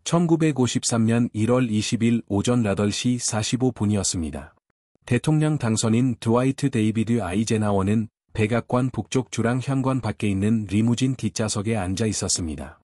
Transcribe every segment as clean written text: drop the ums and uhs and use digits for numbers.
1953년 1월 20일 오전 8시 45분이었습니다. 대통령 당선인 드와이트 데이비드 아이젠하워는 백악관 북쪽 주랑 현관 밖에 있는 리무진 뒷좌석에 앉아 있었습니다.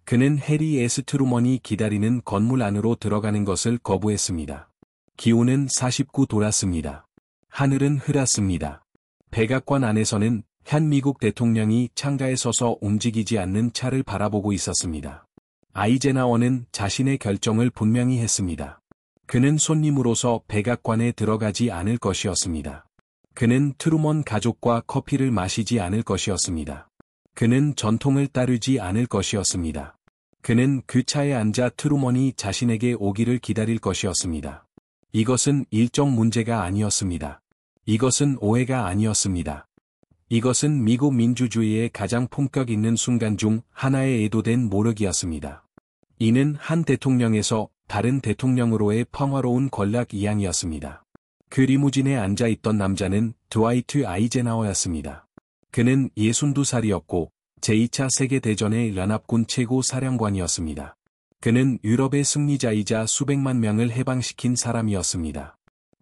그는 해리 S. 트루먼이 기다리는 건물 안으로 들어가는 것을 거부했습니다. 기온은 49 돌았습니다. 하늘은 흐렸습니다. 백악관 안에서는 현 미국 대통령이 창가에 서서 움직이지 않는 차를 바라보고 있었습니다. 아이젠하워는 자신의 결정을 분명히 했습니다. 그는 손님으로서 백악관에 들어가지 않을 것이었습니다. 그는 트루먼 가족과 커피를 마시지 않을 것이었습니다. 그는 전통을 따르지 않을 것이었습니다. 그는 그 차에 앉아 트루먼이 자신에게 오기를 기다릴 것이었습니다. 이것은 일정 문제가 아니었습니다. 이것은 오해가 아니었습니다. 이것은 미국 민주주의의 가장 품격 있는 순간 중 하나의 애도된 모욕이었습니다. 이는 한 대통령에서 다른 대통령으로의 평화로운 권력 이양이었습니다. 그 리무진에 앉아있던 남자는 드와이트 아이젠하워였습니다. 그는 62살이었고 제2차 세계대전의 연합군 최고 사령관이었습니다. 그는 유럽의 승리자이자 수백만 명을 해방시킨 사람이었습니다.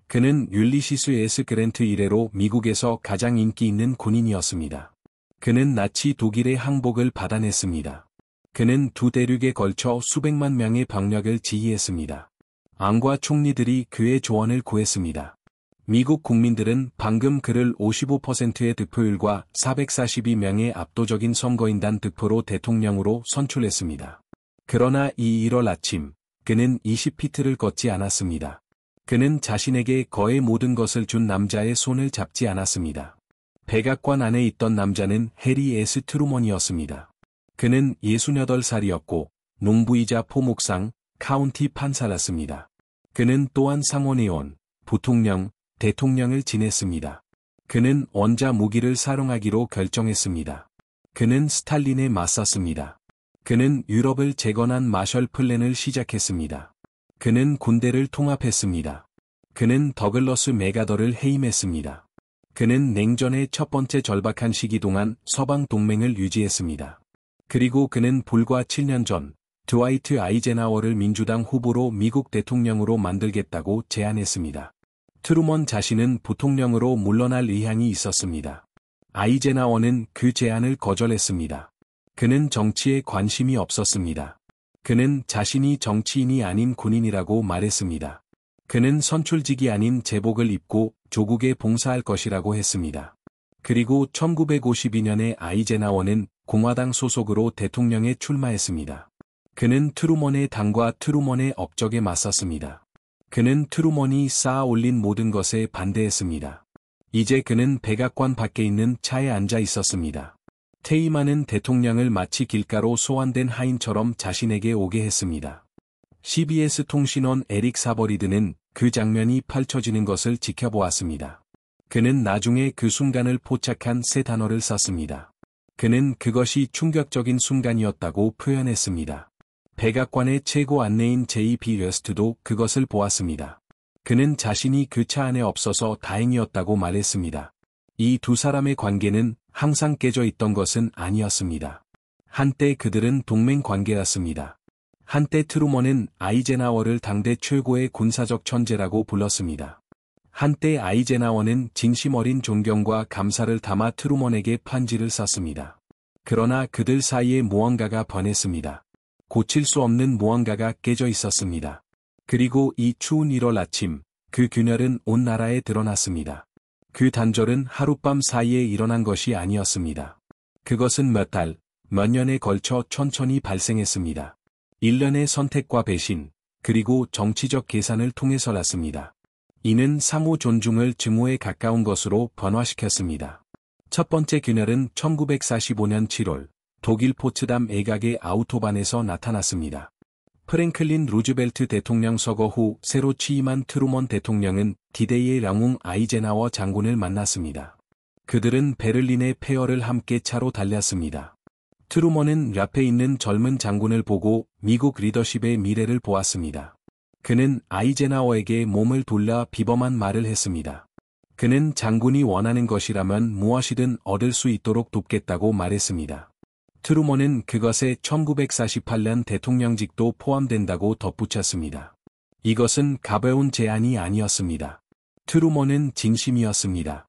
그는 율리시스 S. 그랜트 이래로 미국에서 가장 인기 있는 군인이었습니다. 그는 나치 독일의 항복을 받아냈습니다. 그는 두 대륙에 걸쳐 수백만 명의 병력을 지휘했습니다. 왕과 총리들이 그의 조언을 구했습니다. 미국 국민들은 방금 그를 55%의 득표율과 442명의 압도적인 선거인단 득표로 대통령으로 선출했습니다. 그러나 이 1월 아침, 그는 20피트를 걷지 않았습니다. 그는 자신에게 거의 모든 것을 준 남자의 손을 잡지 않았습니다. 백악관 안에 있던 남자는 해리 S. 트루먼이었습니다. 그는 68살이었고 농부이자 포목상, 카운티 판사였습니다. 그는 또한 상원의원, 부통령, 대통령을 지냈습니다. 그는 원자 무기를 사용하기로 결정했습니다. 그는 스탈린에 맞섰습니다. 그는 유럽을 재건한 마셜 플랜을 시작했습니다. 그는 군대를 통합했습니다. 그는 더글러스 맥아더를 해임했습니다. 그는 냉전의 첫 번째 절박한 시기 동안 서방 동맹을 유지했습니다. 그리고 그는 불과 7년 전 드와이트 아이젠하워를 민주당 후보로 미국 대통령으로 만들겠다고 제안했습니다. 트루먼 자신은 부통령으로 물러날 의향이 있었습니다. 아이젠하워는 그 제안을 거절했습니다. 그는 정치에 관심이 없었습니다. 그는 자신이 정치인이 아닌 군인이라고 말했습니다. 그는 선출직이 아닌 제복을 입고 조국에 봉사할 것이라고 했습니다. 그리고 1952년에 아이젠하워는 공화당 소속으로 대통령에 출마했습니다. 그는 트루먼의 당과 트루먼의 업적에 맞섰습니다. 그는 트루먼이 쌓아 올린 모든 것에 반대했습니다. 이제 그는 백악관 밖에 있는 차에 앉아 있었습니다. 퇴임하는 대통령을 마치 길가로 소환된 하인처럼 자신에게 오게 했습니다. CBS 통신원 에릭 사버리드는 그 장면이 펼쳐지는 것을 지켜보았습니다. 그는 나중에 그 순간을 포착한 세 단어를 썼습니다. 그는 그것이 충격적인 순간이었다고 표현했습니다. 백악관의 최고 안내인 J.B. 웨스트도 그것을 보았습니다. 그는 자신이 그 차 안에 없어서 다행이었다고 말했습니다. 이 두 사람의 관계는 항상 깨져 있던 것은 아니었습니다. 한때 그들은 동맹 관계였습니다. 한때 트루먼은 아이젠하워를 당대 최고의 군사적 천재라고 불렀습니다. 한때 아이젠하워는 진심 어린 존경과 감사를 담아 트루먼에게 편지를 썼습니다. 그러나 그들 사이에 무언가가 변했습니다. 고칠 수 없는 무언가가 깨져 있었습니다. 그리고 이 추운 1월 아침, 그 균열은 온 나라에 드러났습니다. 그 단절은 하룻밤 사이에 일어난 것이 아니었습니다. 그것은 몇 달, 몇 년에 걸쳐 천천히 발생했습니다. 일련의 선택과 배신, 그리고 정치적 계산을 통해서였습니다. 이는 상호 존중을 증오에 가까운 것으로 변화시켰습니다. 첫 번째 균열은 1945년 7월, 독일 포츠담 애각의 아우토반에서 나타났습니다. 프랭클린 루즈벨트 대통령 서거 후 새로 취임한 트루먼 대통령은 디데이의 영웅 아이젠하워 장군을 만났습니다. 그들은 베를린의 폐허를 함께 차로 달렸습니다. 트루먼은 옆에 있는 젊은 장군을 보고 미국 리더십의 미래를 보았습니다. 그는 아이젠하워에게 몸을 돌려 비범한 말을 했습니다. 그는 장군이 원하는 것이라면 무엇이든 얻을 수 있도록 돕겠다고 말했습니다. 트루먼은 그것에 1948년 대통령직도 포함된다고 덧붙였습니다. 이것은 가벼운 제안이 아니었습니다. 트루먼은 진심이었습니다.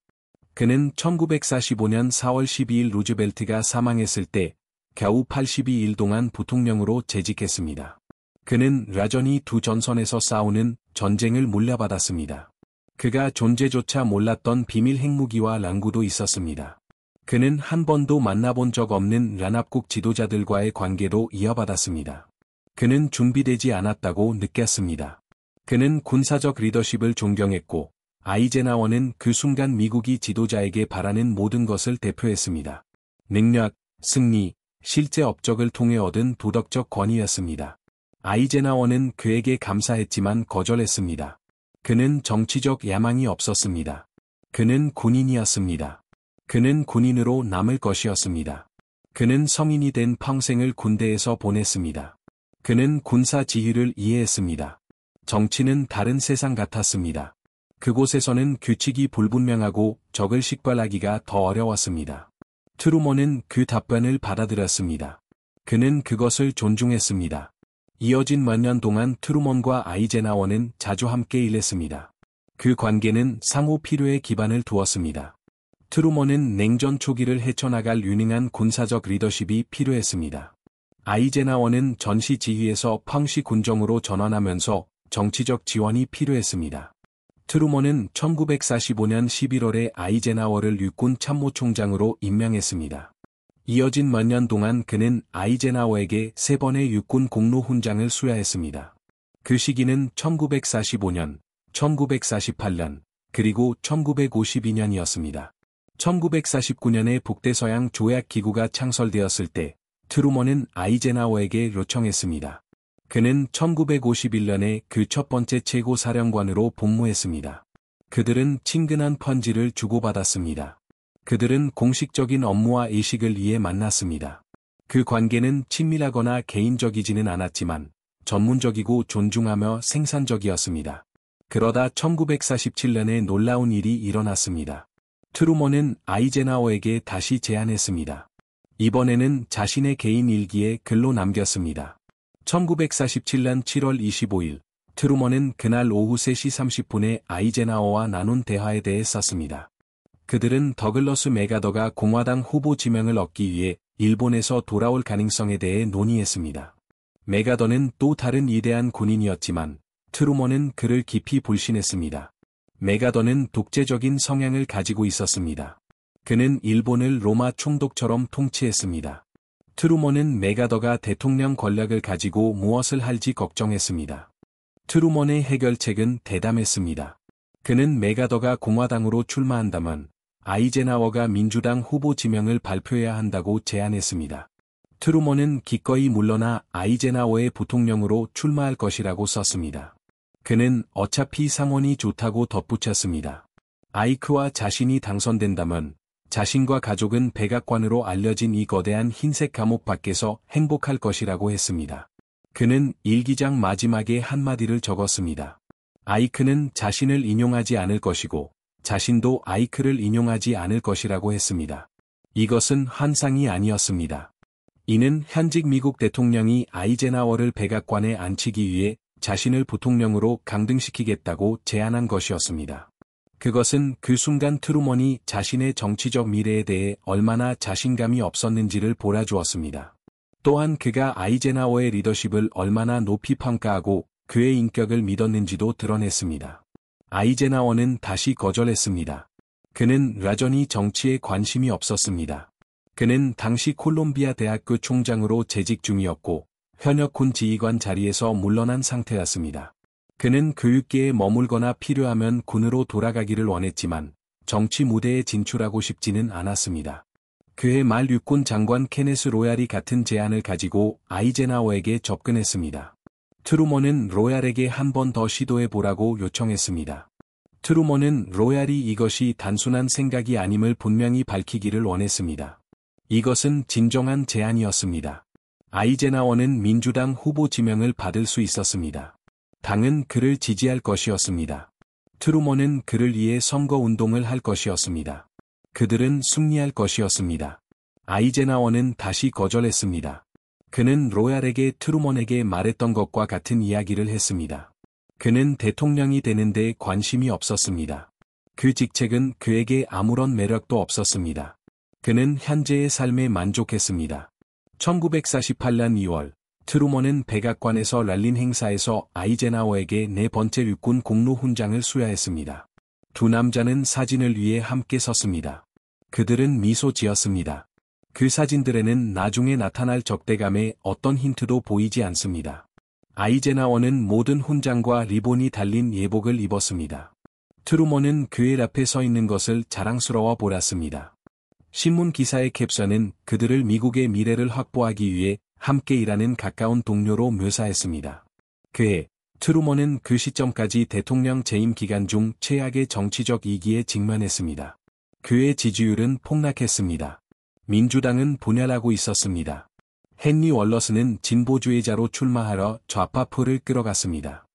그는 1945년 4월 12일 루즈벨트가 사망했을 때 겨우 82일 동안 부통령으로 재직했습니다. 그는 여전히 두 전선에서 싸우는 전쟁을 물려받았습니다. 그가 존재조차 몰랐던 비밀 핵무기와 랑구도 있었습니다. 그는 한 번도 만나본 적 없는 연합국 지도자들과의 관계도 이어받았습니다. 그는 준비되지 않았다고 느꼈습니다. 그는 군사적 리더십을 존경했고 아이젠하워는 그 순간 미국이 지도자에게 바라는 모든 것을 대표했습니다. 능력, 승리, 실제 업적을 통해 얻은 도덕적 권위였습니다. 아이젠하워는 그에게 감사했지만 거절했습니다. 그는 정치적 야망이 없었습니다. 그는 군인이었습니다. 그는 군인으로 남을 것이었습니다. 그는 성인이 된 평생을 군대에서 보냈습니다. 그는 군사 지휘를 이해했습니다. 정치는 다른 세상 같았습니다. 그곳에서는 규칙이 불분명하고 적을 식별하기가 더 어려웠습니다. 트루먼은 그 답변을 받아들였습니다. 그는 그것을 존중했습니다. 이어진 몇 년 동안 트루먼과 아이젠하워는 자주 함께 일했습니다. 그 관계는 상호 필요에 기반을 두었습니다. 트루먼은 냉전 초기를 헤쳐나갈 유능한 군사적 리더십이 필요했습니다. 아이젠하워는 전시 지휘에서 평시 군정으로 전환하면서 정치적 지원이 필요했습니다. 트루먼은 1945년 11월에 아이젠하워를 육군 참모총장으로 임명했습니다. 이어진 몇 년 동안 그는 아이젠하워에게 3번의 육군 공로 훈장을 수여했습니다. 그 시기는 1945년, 1948년, 그리고 1952년이었습니다. 1949년에 북대서양 조약기구가 창설되었을 때 트루먼은 아이젠하워에게 요청했습니다. 그는 1951년에 그 첫 번째 최고 사령관으로 복무했습니다. 그들은 친근한 편지를 주고받았습니다. 그들은 공식적인 업무와 의식을 위해 만났습니다. 그 관계는 친밀하거나 개인적이지는 않았지만 전문적이고 존중하며 생산적이었습니다. 그러다 1947년에 놀라운 일이 일어났습니다. 트루먼은 아이젠하워에게 다시 제안했습니다. 이번에는 자신의 개인 일기에 글로 남겼습니다. 1947년 7월 25일, 트루먼은 그날 오후 3시 30분에 아이젠하워와 나눈 대화에 대해 썼습니다. 그들은 더글러스 맥아더가 공화당 후보 지명을 얻기 위해 일본에서 돌아올 가능성에 대해 논의했습니다. 맥아더는 또 다른 위대한 군인이었지만 트루먼은 그를 깊이 불신했습니다. 맥아더는 독재적인 성향을 가지고 있었습니다. 그는 일본을 로마 총독처럼 통치했습니다. 트루먼은 맥아더가 대통령 권력을 가지고 무엇을 할지 걱정했습니다. 트루먼의 해결책은 대담했습니다. 그는 맥아더가 공화당으로 출마한다면 아이젠하워가 민주당 후보 지명을 발표해야 한다고 제안했습니다. 트루먼은 기꺼이 물러나 아이젠하워의 부통령으로 출마할 것이라고 썼습니다. 그는 어차피 상원이 좋다고 덧붙였습니다. 아이크와 자신이 당선된다면 자신과 가족은 백악관으로 알려진 이 거대한 흰색 감옥 밖에서 행복할 것이라고 했습니다. 그는 일기장 마지막에 한마디를 적었습니다. 아이크는 자신을 인용하지 않을 것이고 자신도 아이크를 인용하지 않을 것이라고 했습니다. 이것은 환상이 아니었습니다. 이는 현직 미국 대통령이 아이젠하워를 백악관에 앉히기 위해 자신을 부통령으로 강등시키겠다고 제안한 것이었습니다. 그것은 그 순간 트루먼이 자신의 정치적 미래에 대해 얼마나 자신감이 없었는지를 보여주었습니다. 또한 그가 아이젠하워의 리더십을 얼마나 높이 평가하고 그의 인격을 믿었는지도 드러냈습니다. 아이젠하워는 다시 거절했습니다. 그는 여전히 정치에 관심이 없었습니다. 그는 당시 콜롬비아 대학교 총장으로 재직 중이었고 현역 군 지휘관 자리에서 물러난 상태였습니다. 그는 교육계에 머물거나 필요하면 군으로 돌아가기를 원했지만 정치 무대에 진출하고 싶지는 않았습니다. 그해 말 육군 장관 케네스 로얄이 같은 제안을 가지고 아이젠하워에게 접근했습니다. 트루먼은 로얄에게 한 번 더 시도해보라고 요청했습니다. 트루먼은 로얄이 이것이 단순한 생각이 아님을 분명히 밝히기를 원했습니다. 이것은 진정한 제안이었습니다. 아이젠하워는 민주당 후보 지명을 받을 수 있었습니다. 당은 그를 지지할 것이었습니다. 트루먼은 그를 위해 선거 운동을 할 것이었습니다. 그들은 승리할 것이었습니다. 아이제나워는 다시 거절했습니다. 그는 로얄에게 트루먼에게 말했던 것과 같은 이야기를 했습니다. 그는 대통령이 되는데 관심이 없었습니다. 그 직책은 그에게 아무런 매력도 없었습니다. 그는 현재의 삶에 만족했습니다. 1948년 2월, 트루먼은 백악관에서 랄린 행사에서 아이제나워에게 네 번째 육군 공로 훈장을 수여했습니다. 두 남자는 사진을 위해 함께 섰습니다. 그들은 미소 지었습니다. 그 사진들에는 나중에 나타날 적대감에 어떤 힌트도 보이지 않습니다. 아이제나워는 모든 훈장과 리본이 달린 예복을 입었습니다. 트루먼은 그의 앞에 서 있는 것을 자랑스러워 보았습니다. 신문 기사의 캡션은 그들을 미국의 미래를 확보하기 위해 함께 일하는 가까운 동료로 묘사했습니다. 그해 트루먼은 그 시점까지 대통령 재임 기간 중 최악의 정치적 위기에 직면했습니다. 그의 지지율은 폭락했습니다. 민주당은 분열하고 있었습니다. 헨리 월러스는 진보주의자로 출마하러 좌파표를 끌어갔습니다.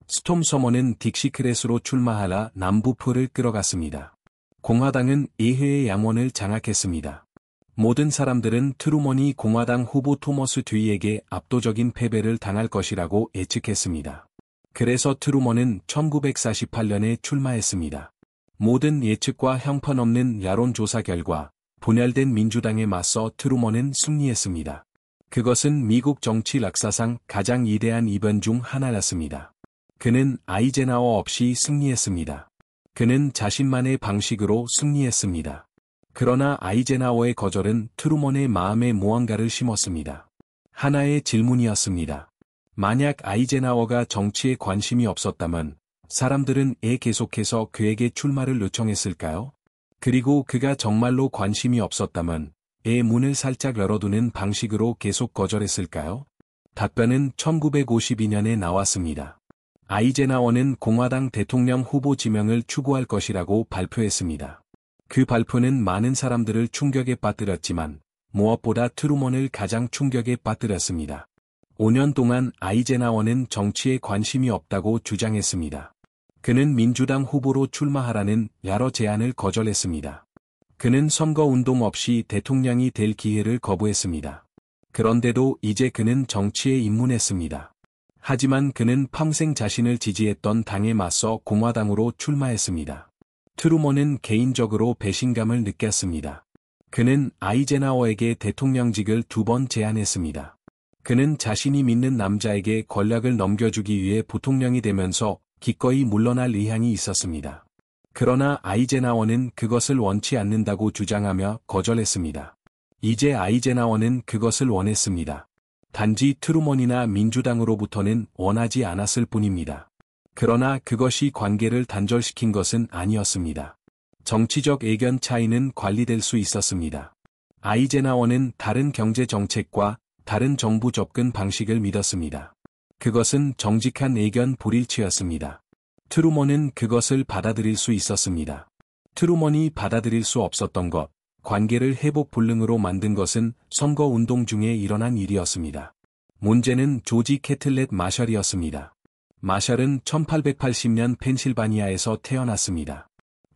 스톰 서머는 딕시크렛으로 출마하라 남부표를 끌어갔습니다. 공화당은 예회의 양원을 장악했습니다. 모든 사람들은 트루먼이 공화당 후보 토머스 듀이에게 압도적인 패배를 당할 것이라고 예측했습니다. 그래서 트루먼은 1948년에 출마했습니다. 모든 예측과 형편없는 여론조사 결과 분열된 민주당에 맞서 트루먼은 승리했습니다. 그것은 미국 정치 역사상 가장 위대한 이변 중 하나였습니다. 그는 아이제나워 없이 승리했습니다. 그는 자신만의 방식으로 승리했습니다. 그러나 아이제나워의 거절은 트루먼의 마음에 무언가를 심었습니다. 하나의 질문이었습니다. 만약 아이제나워가 정치에 관심이 없었다면 사람들은 계속해서 그에게 출마를 요청했을까요? 그리고 그가 정말로 관심이 없었다면 문을 살짝 열어두는 방식으로 계속 거절했을까요? 답변은 1952년에 나왔습니다. 아이제나워는 공화당 대통령 후보 지명을 추구할 것이라고 발표했습니다. 그 발표는 많은 사람들을 충격에 빠뜨렸지만 무엇보다 트루먼을 가장 충격에 빠뜨렸습니다. 5년 동안 아이제나워는 정치에 관심이 없다고 주장했습니다. 그는 민주당 후보로 출마하라는 여러 제안을 거절했습니다. 그는 선거운동 없이 대통령이 될 기회를 거부했습니다. 그런데도 이제 그는 정치에 입문했습니다. 하지만 그는 평생 자신을 지지했던 당에 맞서 공화당으로 출마했습니다. 트루먼은 개인적으로 배신감을 느꼈습니다. 그는 아이제나워에게 대통령직을 2번 제안했습니다. 그는 자신이 믿는 남자에게 권력을 넘겨주기 위해 부통령이 되면서 기꺼이 물러날 의향이 있었습니다. 그러나 아이제나워는 그것을 원치 않는다고 주장하며 거절했습니다. 이제 아이제나워는 그것을 원했습니다. 단지 트루먼이나 민주당으로부터는 원하지 않았을 뿐입니다. 그러나 그것이 관계를 단절시킨 것은 아니었습니다. 정치적 의견 차이는 관리될 수 있었습니다. 아이제나워는 다른 경제 정책과 다른 정부 접근 방식을 믿었습니다. 그것은 정직한 의견 불일치였습니다. 트루먼은 그것을 받아들일 수 있었습니다. 트루먼이 받아들일 수 없었던 것, 관계를 회복 불능으로 만든 것은 선거운동 중에 일어난 일이었습니다. 문제는 조지 캐틀렛 마셜이었습니다. 마셜은 1880년 펜실바니아에서 태어났습니다.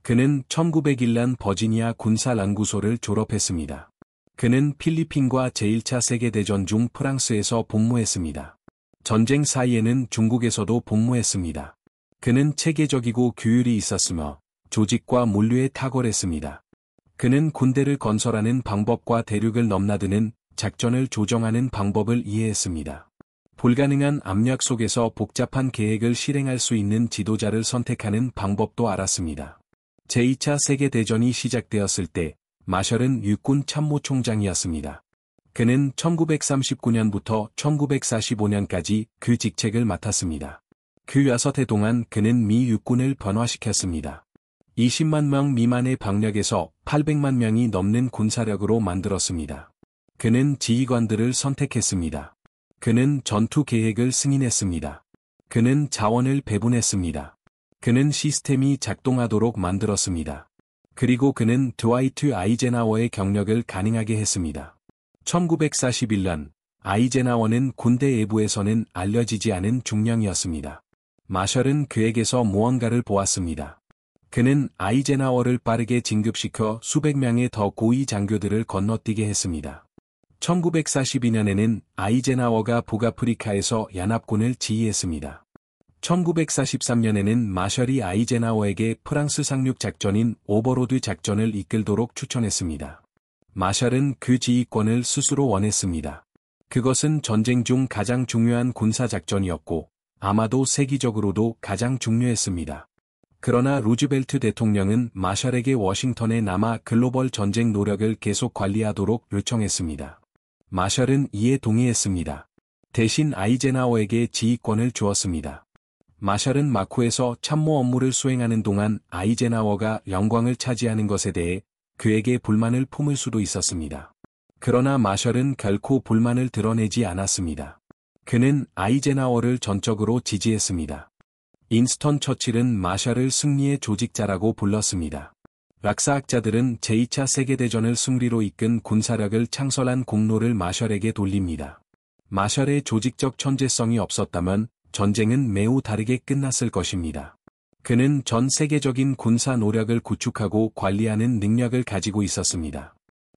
그는 1901년 버지니아 군사연구소를 졸업했습니다. 그는 필리핀과 제1차 세계대전 중 프랑스에서 복무했습니다. 전쟁 사이에는 중국에서도 복무했습니다. 그는 체계적이고 규율이 있었으며 조직과 물류에 탁월했습니다. 그는 군대를 건설하는 방법과 대륙을 넘나드는 작전을 조정하는 방법을 이해했습니다. 불가능한 압력 속에서 복잡한 계획을 실행할 수 있는 지도자를 선택하는 방법도 알았습니다. 제2차 세계대전이 시작되었을 때 마셜은 육군 참모총장이었습니다. 그는 1939년부터 1945년까지 그 직책을 맡았습니다. 그 6해 동안 그는 미 육군을 변화시켰습니다. 20만 명 미만의 병력에서 800만 명이 넘는 군사력으로 만들었습니다. 그는 지휘관들을 선택했습니다. 그는 전투 계획을 승인했습니다. 그는 자원을 배분했습니다. 그는 시스템이 작동하도록 만들었습니다. 그리고 그는 드와이트 아이제나워의 경력을 가능하게 했습니다. 1941년, 아이제나워는 군대 내부에서는 알려지지 않은 중령이었습니다. 마셜은 그에게서 무언가를 보았습니다. 그는 아이젠하워를 빠르게 진급시켜 수백 명의 더 고위 장교들을 건너뛰게 했습니다. 1942년에는 아이젠하워가 북아프리카에서 연합군을 지휘했습니다. 1943년에는 마셜이 아이젠하워에게 프랑스 상륙 작전인 오버로드 작전을 이끌도록 추천했습니다. 마셜은 그 지휘권을 스스로 원했습니다. 그것은 전쟁 중 가장 중요한 군사 작전이었고 아마도 세계적으로도 가장 중요했습니다. 그러나 루즈벨트 대통령은 마셜에게 워싱턴에 남아 글로벌 전쟁 노력을 계속 관리하도록 요청했습니다. 마셜은 이에 동의했습니다. 대신 아이젠하워에게 지휘권을 주었습니다. 마셜은 마쿠에서 참모 업무를 수행하는 동안 아이젠하워가 영광을 차지하는 것에 대해 그에게 불만을 품을 수도 있었습니다. 그러나 마셜은 결코 불만을 드러내지 않았습니다. 그는 아이젠하워를 전적으로 지지했습니다. 인스턴 처칠은 마셜을 승리의 조직자라고 불렀습니다. 역사학자들은 제2차 세계대전을 승리로 이끈 군사력을 창설한 공로를 마셜에게 돌립니다. 마셜의 조직적 천재성이 없었다면 전쟁은 매우 다르게 끝났을 것입니다. 그는 전 세계적인 군사 노력을 구축하고 관리하는 능력을 가지고 있었습니다.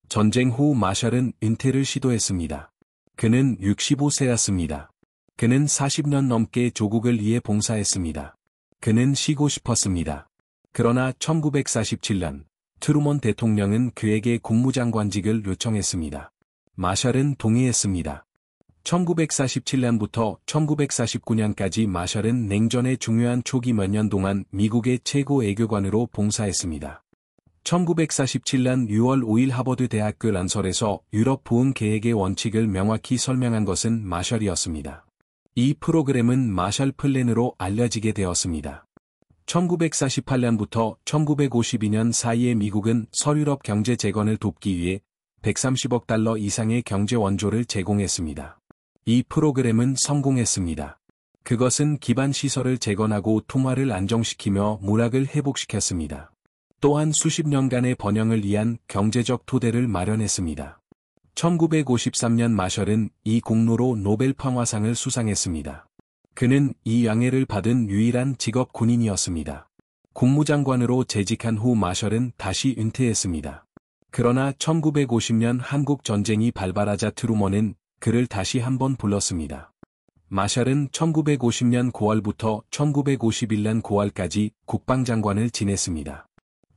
전쟁 후 마셜은 은퇴를 시도했습니다. 그는 65세였습니다. 그는 40년 넘게 조국을 위해 봉사했습니다. 그는 쉬고 싶었습니다. 그러나 1947년 트루먼 대통령은 그에게 국무장관직을 요청했습니다. 마셜은 동의했습니다. 1947년부터 1949년까지 마셜은 냉전의 중요한 초기 몇 년 동안 미국의 최고 외교관으로 봉사했습니다. 1947년 6월 5일 하버드 대학교 란설에서 유럽 부흥 계획의 원칙을 명확히 설명한 것은 마셜이었습니다. 이 프로그램은 마셜 플랜으로 알려지게 되었습니다. 1948년부터 1952년 사이에 미국은 서유럽 경제 재건을 돕기 위해 130억 달러 이상의 경제 원조를 제공했습니다. 이 프로그램은 성공했습니다. 그것은 기반 시설을 재건하고 통화를 안정시키며 문학을 회복시켰습니다. 또한 수십 년간의 번영을 위한 경제적 토대를 마련했습니다. 1953년 마셜은 이 공로로 노벨 평화상을 수상했습니다. 그는 이 양해를 받은 유일한 직업 군인이었습니다. 국무장관으로 재직한 후 마셜은 다시 은퇴했습니다. 그러나 1950년 한국 전쟁이 발발하자 트루먼은 그를 다시 한번 불렀습니다. 마셜은 1950년 9월부터 1951년 9월까지 국방장관을 지냈습니다.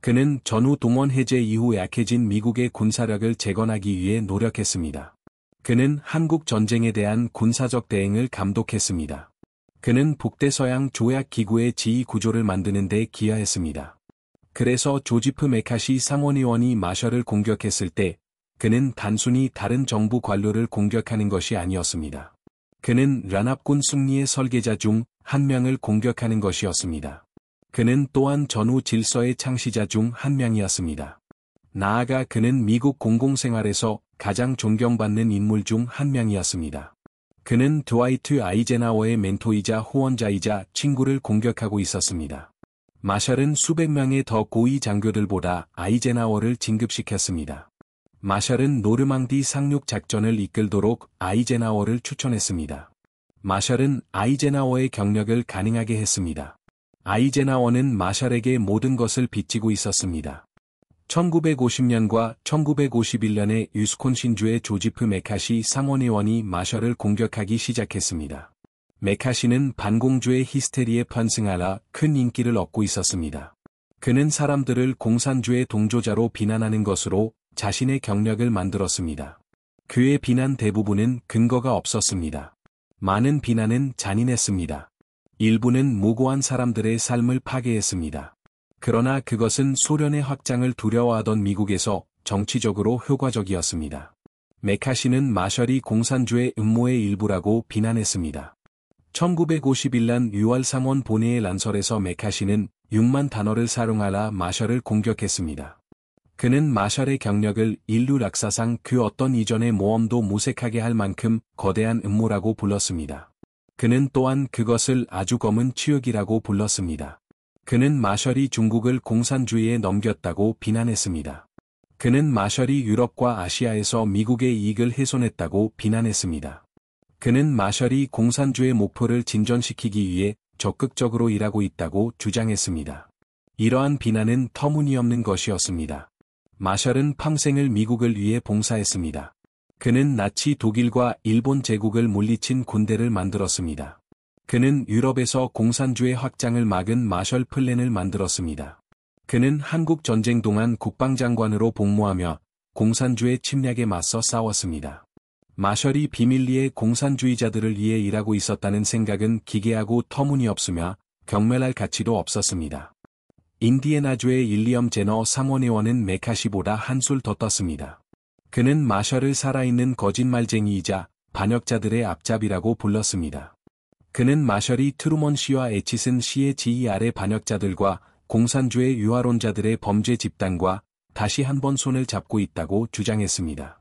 그는 전후 동원 해제 이후 약해진 미국의 군사력을 재건하기 위해 노력했습니다. 그는 한국 전쟁에 대한 군사적 대응을 감독했습니다. 그는 북대서양 조약 기구의 지휘 구조를 만드는 데 기여했습니다. 그래서 조지프 메카시 상원의원이 마셜을 공격했을 때 그는 단순히 다른 정부 관료를 공격하는 것이 아니었습니다. 그는 연합군 승리의 설계자 중 한 명을 공격하는 것이었습니다. 그는 또한 전후 질서의 창시자 중 한 명이었습니다. 나아가 그는 미국 공공생활에서 가장 존경받는 인물 중 한 명이었습니다. 그는 드와이트 아이젠하워의 멘토이자 후원자이자 친구를 공격하고 있었습니다. 마셜은 수백 명의 더 고위 장교들보다 아이젠하워를 진급시켰습니다. 마셜은 노르망디 상륙 작전을 이끌도록 아이젠하워를 추천했습니다. 마셜은 아이젠하워의 경력을 가능하게 했습니다. 아이젠하워는 마셜에게 모든 것을 빚지고 있었습니다. 1950년과 1951년에 위스콘신주의 조지프 메카시 상원의원이 마셜을 공격하기 시작했습니다. 메카시는 반공주의 히스테리에 편승하라 큰 인기를 얻고 있었습니다. 그는 사람들을 공산주의 동조자로 비난하는 것으로 자신의 경력을 만들었습니다. 그의 비난 대부분은 근거가 없었습니다. 많은 비난은 잔인했습니다. 일부는 무고한 사람들의 삶을 파괴했습니다. 그러나 그것은 소련의 확장을 두려워하던 미국에서 정치적으로 효과적이었습니다. 메카시는 마셜이 공산주의 음모의 일부라고 비난했습니다. 1951년 6월 상원 본회의 란설에서 메카시는 6만 단어를 사용하라 마셜을 공격했습니다. 그는 마셜의 경력을 인류 역사상 그 어떤 이전의 모험도 무색하게 할 만큼 거대한 음모라고 불렀습니다. 그는 또한 그것을 아주 검은 치욕이라고 불렀습니다. 그는 마셜이 중국을 공산주의에 넘겼다고 비난했습니다. 그는 마셜이 유럽과 아시아에서 미국의 이익을 훼손했다고 비난했습니다. 그는 마셜이 공산주의 목표를 진전시키기 위해 적극적으로 일하고 있다고 주장했습니다. 이러한 비난은 터무니없는 것이었습니다. 마셜은 평생을 미국을 위해 봉사했습니다. 그는 나치 독일과 일본 제국을 물리친 군대를 만들었습니다. 그는 유럽에서 공산주의 확장을 막은 마셜 플랜을 만들었습니다. 그는 한국 전쟁 동안 국방장관으로 복무하며 공산주의 침략에 맞서 싸웠습니다. 마셜이 비밀리에 공산주의자들을 위해 일하고 있었다는 생각은 기괴하고 터무니없으며 경멸할 가치도 없었습니다. 인디애나주의 일리엄 제너 상원의원은 메카시보다 한술 더 떴습니다. 그는 마셜을 살아있는 거짓말쟁이이자 반역자들의 앞잡이라고 불렀습니다. 그는 마셜이 트루먼 씨와 에치슨 씨의 지휘 아래 반역자들과 공산주의 유화론자들의 범죄 집단과 다시 한번 손을 잡고 있다고 주장했습니다.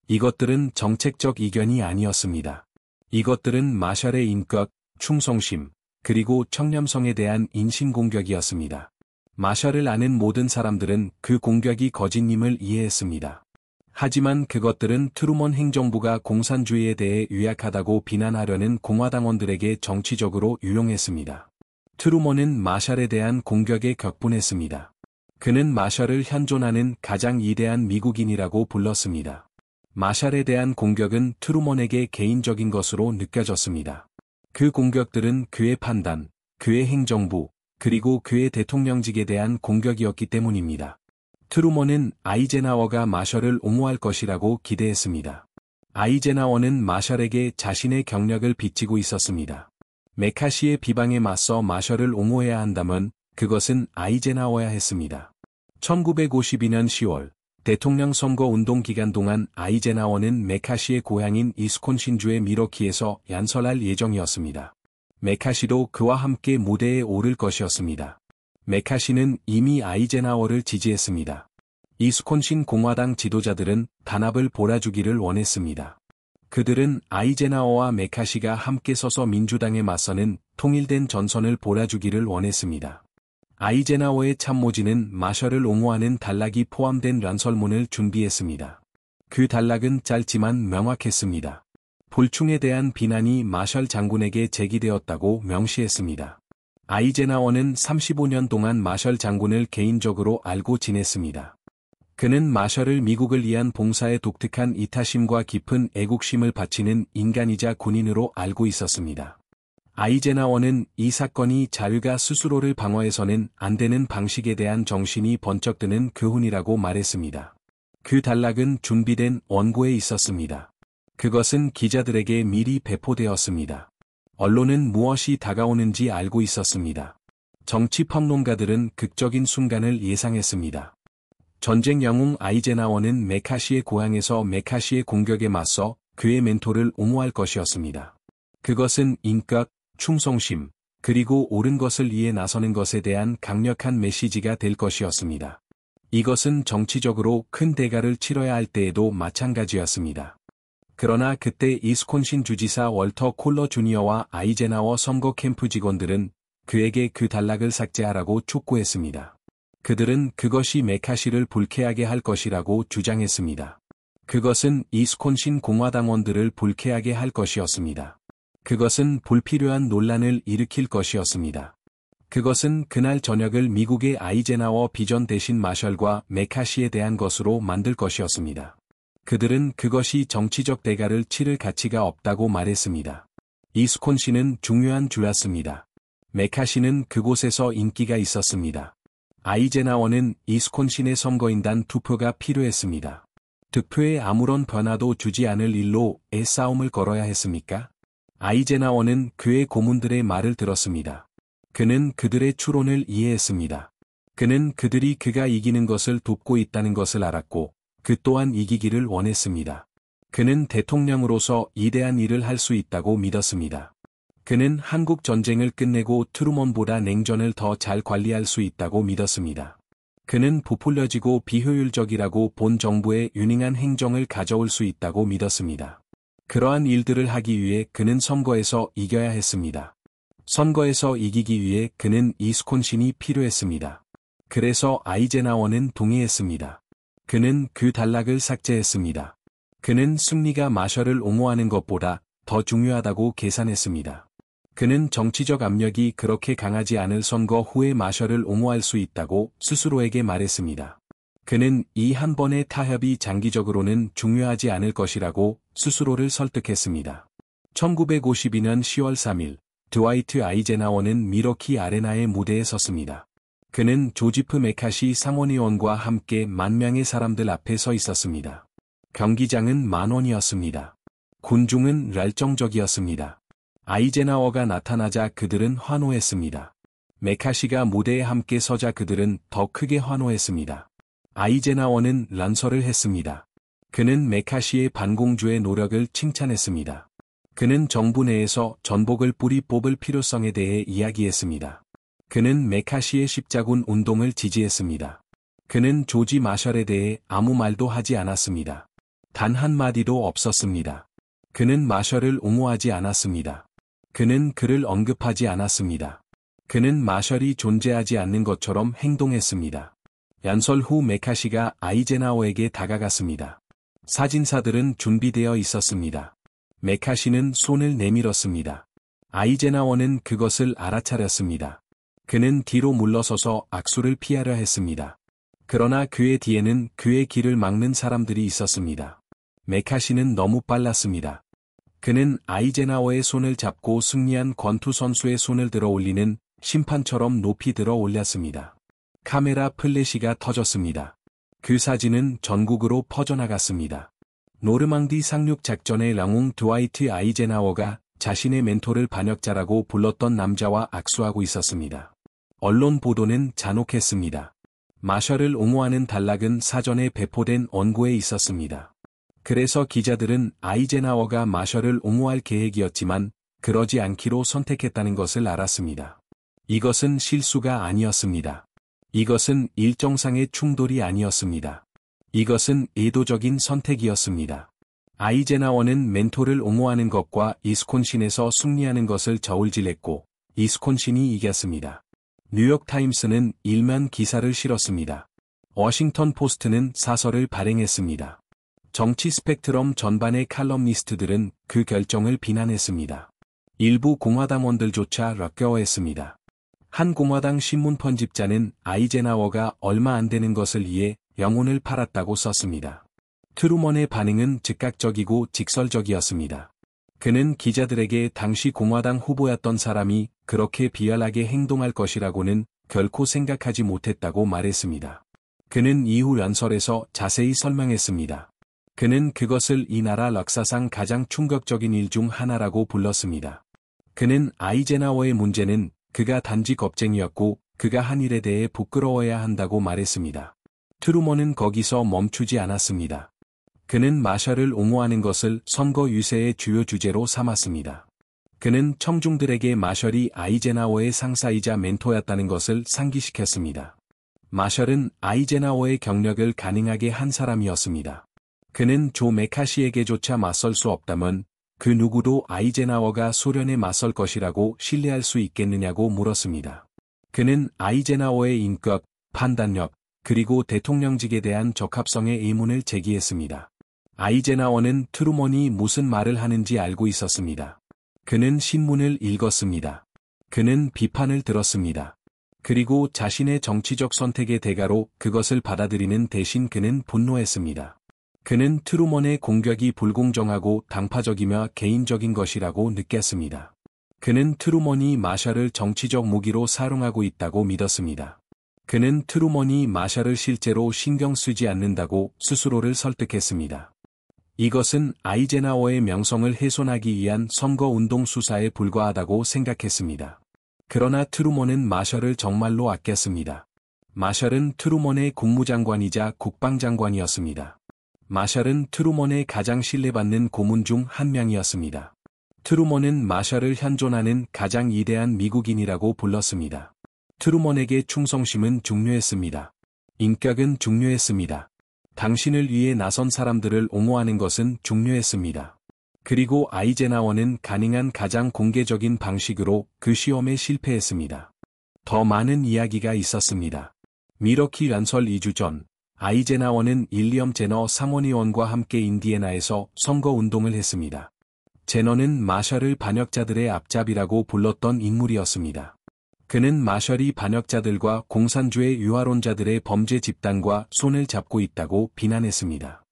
이것들은 정책적 이견이 아니었습니다. 이것들은 마셜의 인격, 충성심, 그리고 청렴성에 대한 인신공격이었습니다. 마셜을 아는 모든 사람들은 그 공격이 거짓임을 이해했습니다. 하지만 그것들은 트루먼 행정부가 공산주의에 대해 유약하다고 비난하려는 공화당원들에게 정치적으로 유용했습니다. 트루먼은 마셜에 대한 공격에 격분했습니다. 그는 마셜을 현존하는 가장 위대한 미국인이라고 불렀습니다. 마셜에 대한 공격은 트루먼에게 개인적인 것으로 느껴졌습니다. 그 공격들은 그의 판단, 그의 행정부, 그리고 그의 대통령직에 대한 공격이었기 때문입니다. 트루먼은 아이젠하워가 마셜을 옹호할 것이라고 기대했습니다. 아이젠하워는 마셜에게 자신의 경력을 비치고 있었습니다. 메카시의 비방에 맞서 마셜을 옹호해야 한다면 그것은 아이젠하워야 했습니다. 1952년 10월 대통령 선거 운동 기간 동안 아이젠하워는 메카시의 고향인 위스콘신주의 미러키에서 연설할 예정이었습니다. 메카시도 그와 함께 무대에 오를 것이었습니다. 메카시는 이미 아이젠하워를 지지했습니다. 위스콘신 공화당 지도자들은 단합을 몰아주기를 원했습니다. 그들은 아이젠하워와 메카시가 함께 서서 민주당에 맞서는 통일된 전선을 몰아주기를 원했습니다. 아이젠하워의 참모진은 마셜을 옹호하는 단락이 포함된 연설문을 준비했습니다. 그 단락은 짧지만 명확했습니다. 불충에 대한 비난이 마셜 장군에게 제기되었다고 명시했습니다. 아이젠하워는 35년 동안 마셜 장군을 개인적으로 알고 지냈습니다. 그는 마셜을 미국을 위한 봉사에 독특한 이타심과 깊은 애국심을 바치는 인간이자 군인으로 알고 있었습니다. 아이젠하워는 이 사건이 자유가 스스로를 방어해서는 안 되는 방식에 대한 정신이 번쩍 드는 교훈이라고 말했습니다. 그 단락은 준비된 원고에 있었습니다. 그것은 기자들에게 미리 배포되었습니다. 언론은 무엇이 다가오는지 알고 있었습니다. 정치평론가들은 극적인 순간을 예상했습니다. 전쟁 영웅 아이젠하워는 메카시의 고향에서 메카시의 공격에 맞서 그의 멘토를 옹호할 것이었습니다. 그것은 인격, 충성심, 그리고 옳은 것을 위해 나서는 것에 대한 강력한 메시지가 될 것이었습니다. 이것은 정치적으로 큰 대가를 치러야 할 때에도 마찬가지였습니다. 그러나 그때 위스콘신 주지사 월터 콜러 주니어와 아이젠하워 선거 캠프 직원들은 그에게 그 단락을 삭제하라고 촉구했습니다. 그들은 그것이 메카시를 불쾌하게 할 것이라고 주장했습니다. 그것은 위스콘신 공화당원들을 불쾌하게 할 것이었습니다. 그것은 불필요한 논란을 일으킬 것이었습니다. 그것은 그날 저녁을 미국의 아이젠하워 비전 대신 마셜과 메카시에 대한 것으로 만들 것이었습니다. 그들은 그것이 정치적 대가를 치를 가치가 없다고 말했습니다. 위스콘신은 중요한 주였습니다. 메카시는 그곳에서 인기가 있었습니다. 아이젠하워는 위스콘신의 선거인단 투표가 필요했습니다. 득표에 아무런 변화도 주지 않을 일로 애싸움을 걸어야 했습니까? 아이젠하워는 그의 고문들의 말을 들었습니다. 그는 그들의 추론을 이해했습니다. 그는 그들이 그가 이기는 것을 돕고 있다는 것을 알았고 그 또한 이기기를 원했습니다. 그는 대통령으로서 위대한 일을 할 수 있다고 믿었습니다. 그는 한국 전쟁을 끝내고 트루먼보다 냉전을 더 잘 관리할 수 있다고 믿었습니다. 그는 부풀려지고 비효율적이라고 본 정부의 유능한 행정을 가져올 수 있다고 믿었습니다. 그러한 일들을 하기 위해 그는 선거에서 이겨야 했습니다. 선거에서 이기기 위해 그는 위스콘신이 필요했습니다. 그래서 아이젠하워는 동의했습니다. 그는 그 단락을 삭제했습니다. 그는 승리가 마셜을 옹호하는 것보다 더 중요하다고 계산했습니다. 그는 정치적 압력이 그렇게 강하지 않을 선거 후에 마셜을 옹호할 수 있다고 스스로에게 말했습니다. 그는 이 한 번의 타협이 장기적으로는 중요하지 않을 것이라고 스스로를 설득했습니다. 1952년 10월 3일, 드와이트 아이젠하워는 미러키 아레나의 무대에 섰습니다. 그는 조지프 메카시 상원의원과 함께 만 명의 사람들 앞에 서 있었습니다. 경기장은 만원이었습니다. 군중은 열정적이었습니다. 아이젠하워가 나타나자 그들은 환호했습니다. 메카시가 무대에 함께 서자 그들은 더 크게 환호했습니다. 아이젠하워는 란설을 했습니다. 그는 메카시의 반공주의 노력을 칭찬했습니다. 그는 정부 내에서 전복을 뿌리 뽑을 필요성에 대해 이야기했습니다. 그는 메카시의 십자군 운동을 지지했습니다. 그는 조지 마셜에 대해 아무 말도 하지 않았습니다. 단 한마디도 없었습니다. 그는 마셜을 옹호하지 않았습니다. 그는 그를 언급하지 않았습니다. 그는 마셜이 존재하지 않는 것처럼 행동했습니다. 연설 후 메카시가 아이젠하워에게 다가갔습니다. 사진사들은 준비되어 있었습니다. 메카시는 손을 내밀었습니다. 아이젠하워는 그것을 알아차렸습니다. 그는 뒤로 물러서서 악수를 피하려 했습니다. 그러나 그의 뒤에는 그의 길을 막는 사람들이 있었습니다. 메카시는 너무 빨랐습니다. 그는 아이젠하워의 손을 잡고 승리한 권투 선수의 손을 들어 올리는 심판처럼 높이 들어 올렸습니다. 카메라 플래시가 터졌습니다. 그 사진은 전국으로 퍼져나갔습니다. 노르망디 상륙 작전의 영웅 드와이트 아이젠하워가 자신의 멘토를 반역자라고 불렀던 남자와 악수하고 있었습니다. 언론 보도는 잔혹했습니다. 마셜을 옹호하는 단락은 사전에 배포된 원고에 있었습니다. 그래서 기자들은 아이젠하워가 마셜을 옹호할 계획이었지만 그러지 않기로 선택했다는 것을 알았습니다. 이것은 실수가 아니었습니다. 이것은 일정상의 충돌이 아니었습니다. 이것은 의도적인 선택이었습니다. 아이젠하워는 멘토를 옹호하는 것과 이스콘신에서 승리하는 것을 저울질했고 이스콘신이 이겼습니다. 뉴욕타임스는 일면 기사를 실었습니다. 워싱턴 포스트는 사설을 발행했습니다. 정치 스펙트럼 전반의 칼럼니스트들은 그 결정을 비난했습니다. 일부 공화당원들조차 럭겨워했습니다. 한 공화당 신문 편집자는 아이젠하워가 얼마 안 되는 것을 위해 영혼을 팔았다고 썼습니다. 트루먼의 반응은 즉각적이고 직설적이었습니다. 그는 기자들에게 당시 공화당 후보였던 사람이 그렇게 비열하게 행동할 것이라고는 결코 생각하지 못했다고 말했습니다. 그는 이후 연설에서 자세히 설명했습니다. 그는 그것을 이 나라 역사상 가장 충격적인 일 중 하나라고 불렀습니다. 그는 아이젠하워의 문제는 그가 단지 겁쟁이였고 그가 한 일에 대해 부끄러워야 한다고 말했습니다. 트루먼은 거기서 멈추지 않았습니다. 그는 마셜을 옹호하는 것을 선거 유세의 주요 주제로 삼았습니다. 그는 청중들에게 마셜이 아이젠하워의 상사이자 멘토였다는 것을 상기시켰습니다. 마셜은 아이젠하워의 경력을 가능하게 한 사람이었습니다. 그는 조 메카시에게조차 맞설 수 없다면 그 누구도 아이젠하워가 소련에 맞설 것이라고 신뢰할 수 있겠느냐고 물었습니다. 그는 아이젠하워의 인격, 판단력, 그리고 대통령직에 대한 적합성의 의문을 제기했습니다. 아이젠하워는 트루먼이 무슨 말을 하는지 알고 있었습니다. 그는 신문을 읽었습니다. 그는 비판을 들었습니다. 그리고 자신의 정치적 선택의 대가로 그것을 받아들이는 대신 그는 분노했습니다. 그는 트루먼의 공격이 불공정하고 당파적이며 개인적인 것이라고 느꼈습니다. 그는 트루먼이 마셜을 정치적 무기로 사용하고 있다고 믿었습니다. 그는 트루먼이 마셜을 실제로 신경 쓰지 않는다고 스스로를 설득했습니다. 이것은 아이젠하워의 명성을 훼손하기 위한 선거운동 수사에 불과하다고 생각했습니다. 그러나 트루먼은 마셜을 정말로 아꼈습니다. 마셜은 트루먼의 국무장관이자 국방장관이었습니다. 마셜은 트루먼의 가장 신뢰받는 고문 중 한 명이었습니다. 트루먼은 마셜을 현존하는 가장 위대한 미국인이라고 불렀습니다. 트루먼에게 충성심은 중요했습니다. 인격은 중요했습니다. 당신을 위해 나선 사람들을 옹호하는 것은 중요했습니다. 그리고 아이젠하워는 가능한 가장 공개적인 방식으로 그 시험에 실패했습니다. 더 많은 이야기가 있었습니다. 미러키 연설 2주 전, 아이젠하워는 일리엄 제너 상원의원과 함께 인디애나에서 선거운동을 했습니다. 제너는 마셜을 반역자들의 앞잡이라고 불렀던 인물이었습니다. 그는 마셜이 반역자들과 공산주의 유화론자들의 범죄 집단과 손을 잡고 있다고 비난했습니다.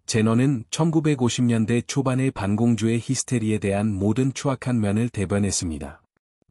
제너는 1950년대 초반의 반공주의 히스테리에 대한 모든 추악한 면을 대변했습니다.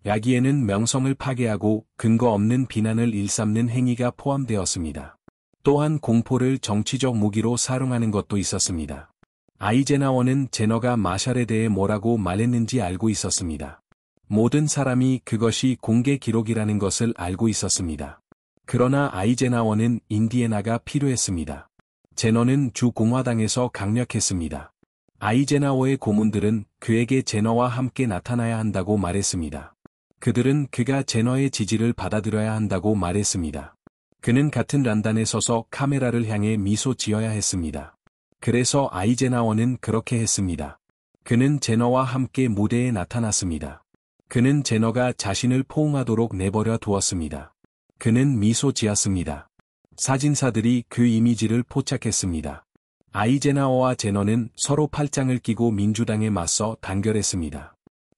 야기에는 명성을 파괴하고 근거 없는 비난을 일삼는 행위가 포함되었습니다. 또한 공포를 정치적 무기로 사용하는 것도 있었습니다. 아이젠하워는 제너가 마셜에 대해 뭐라고 말했는지 알고 있었습니다. 모든 사람이 그것이 공개 기록이라는 것을 알고 있었습니다. 그러나 아이젠하워는 인디애나가 필요했습니다. 제너는 주 공화당에서 강력했습니다. 아이젠하워의 고문들은 그에게 제너와 함께 나타나야 한다고 말했습니다. 그들은 그가 제너의 지지를 받아들여야 한다고 말했습니다. 그는 같은 란단에 서서 카메라를 향해 미소 지어야 했습니다. 그래서 아이젠하워는 그렇게 했습니다. 그는 제너와 함께 무대에 나타났습니다. 그는 제너가 자신을 포옹하도록 내버려 두었습니다. 그는 미소 지었습니다. 사진사들이 그 이미지를 포착했습니다. 아이젠하워와 제너는 서로 팔짱을 끼고 민주당에 맞서 단결했습니다.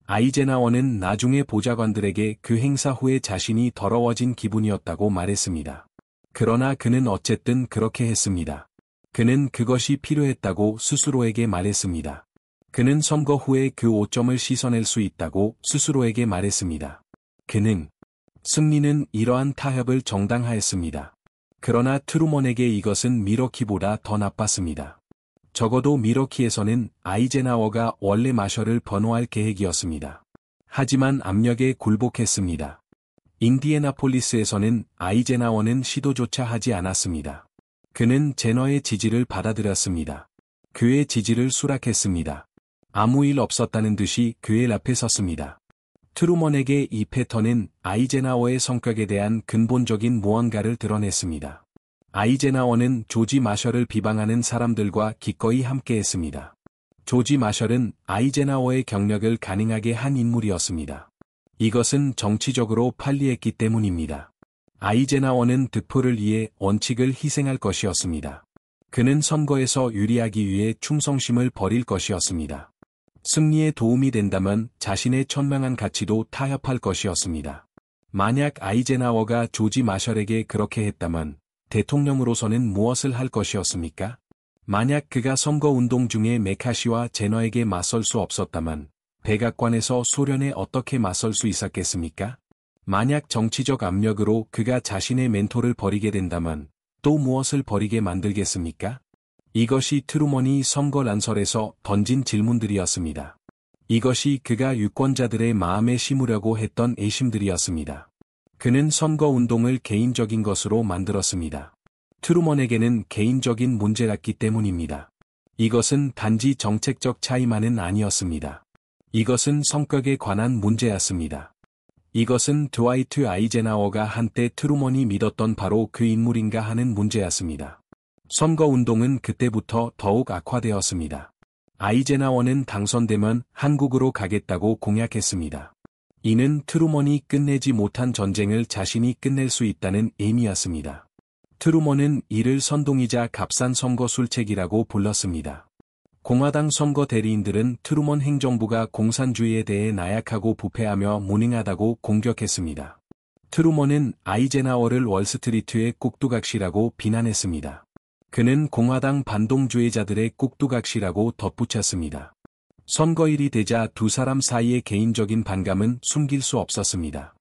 아이젠하워는 나중에 보좌관들에게 그 행사 후에 자신이 더러워진 기분이었다고 말했습니다. 그러나 그는 어쨌든 그렇게 했습니다. 그는 그것이 필요했다고 스스로에게 말했습니다. 그는 선거 후에 그 오점을 씻어낼 수 있다고 스스로에게 말했습니다. 그는 승리는 이러한 타협을 정당화했습니다. 그러나 트루먼에게 이것은 미러키보다 더 나빴습니다. 적어도 미러키에서는 아이젠하워가 원래 마셜을 번호할 계획이었습니다. 하지만 압력에 굴복했습니다. 인디애나폴리스에서는 아이젠하워는 시도조차 하지 않았습니다. 그는 제너의 지지를 받아들였습니다. 그의 지지를 수락했습니다. 아무 일 없었다는 듯이 그의 앞에 섰습니다. 트루먼에게 이 패턴은 아이젠하워의 성격에 대한 근본적인 무언가를 드러냈습니다. 아이젠하워는 조지 마셜을 비방하는 사람들과 기꺼이 함께했습니다. 조지 마셜은 아이젠하워의 경력을 가능하게 한 인물이었습니다. 이것은 정치적으로 편리했기 때문입니다. 아이젠하워는 득표를 위해 원칙을 희생할 것이었습니다. 그는 선거에서 유리하기 위해 충성심을 버릴 것이었습니다. 승리에 도움이 된다면 자신의 천명한 가치도 타협할 것이었습니다. 만약 아이젠하워가 조지 마셜에게 그렇게 했다면 대통령으로서는 무엇을 할 것이었습니까? 만약 그가 선거운동 중에 메카시와 제너에게 맞설 수 없었다면 백악관에서 소련에 어떻게 맞설 수 있었겠습니까? 만약 정치적 압력으로 그가 자신의 멘토를 버리게 된다면 또 무엇을 버리게 만들겠습니까? 이것이 트루먼이 선거 란설에서 던진 질문들이었습니다. 이것이 그가 유권자들의 마음에 심으려고 했던 애심들이었습니다. 그는 선거운동을 개인적인 것으로 만들었습니다. 트루먼에게는 개인적인 문제였기 때문입니다. 이것은 단지 정책적 차이만은 아니었습니다. 이것은 성격에 관한 문제였습니다. 이것은 드와이트 아이젠하워가 한때 트루먼이 믿었던 바로 그 인물인가 하는 문제였습니다. 선거운동은 그때부터 더욱 악화되었습니다. 아이젠하워는 당선되면 한국으로 가겠다고 공약했습니다. 이는 트루먼이 끝내지 못한 전쟁을 자신이 끝낼 수 있다는 의미였습니다. 트루먼은 이를 선동이자 값싼 선거 술책이라고 불렀습니다. 공화당 선거 대리인들은 트루먼 행정부가 공산주의에 대해 나약하고 부패하며 무능하다고 공격했습니다. 트루먼은 아이젠하워를 월스트리트의 꼭두각시라고 비난했습니다. 그는 공화당 반동주의자들의 꼭두각시라고 덧붙였습니다. 선거일이 되자 두 사람 사이의 개인적인 반감은 숨길 수 없었습니다.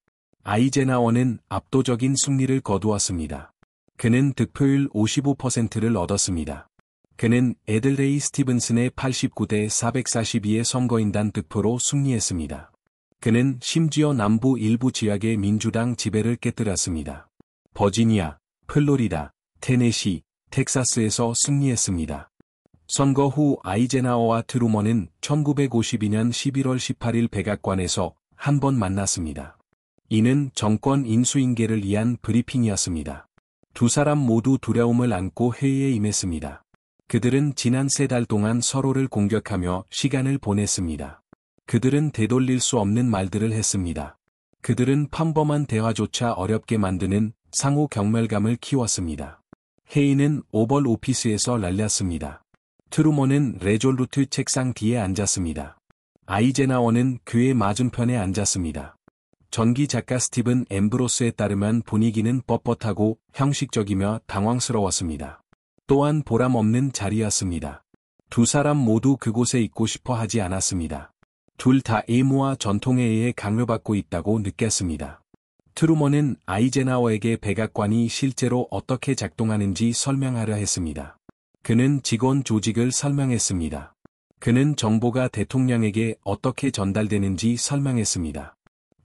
아이젠하워는 압도적인 승리를 거두었습니다. 그는 득표율 55%를 얻었습니다. 그는 에들레이 스티븐슨의 89대 442의 선거인단 득표로 승리했습니다. 그는 심지어 남부 일부 지역의 민주당 지배를 깨뜨렸습니다. 버지니아, 플로리다, 테네시, 텍사스에서 승리했습니다. 선거 후 아이젠하워와 트루먼은 1952년 11월 18일 백악관에서 한 번 만났습니다. 이는 정권 인수인계를 위한 브리핑이었습니다. 두 사람 모두 두려움을 안고 회의에 임했습니다. 그들은 지난 3달 동안 서로를 공격하며 시간을 보냈습니다. 그들은 되돌릴 수 없는 말들을 했습니다. 그들은 평범한 대화조차 어렵게 만드는 상호 경멸감을 키웠습니다. 회의는 오벌 오피스에서 열렸습니다. 트루먼은 레졸루트 책상 뒤에 앉았습니다. 아이제나워는 그의 맞은편에 앉았습니다. 전기 작가 스티븐 엠브로스에 따르면 분위기는 뻣뻣하고 형식적이며 당황스러웠습니다. 또한 보람 없는 자리였습니다. 두 사람 모두 그곳에 있고 싶어 하지 않았습니다. 둘 다 의무와 전통에 의해 강요받고 있다고 느꼈습니다. 트루먼은 아이제나워에게 백악관이 실제로 어떻게 작동하는지 설명하려 했습니다. 그는 직원 조직을 설명했습니다. 그는 정보가 대통령에게 어떻게 전달되는지 설명했습니다.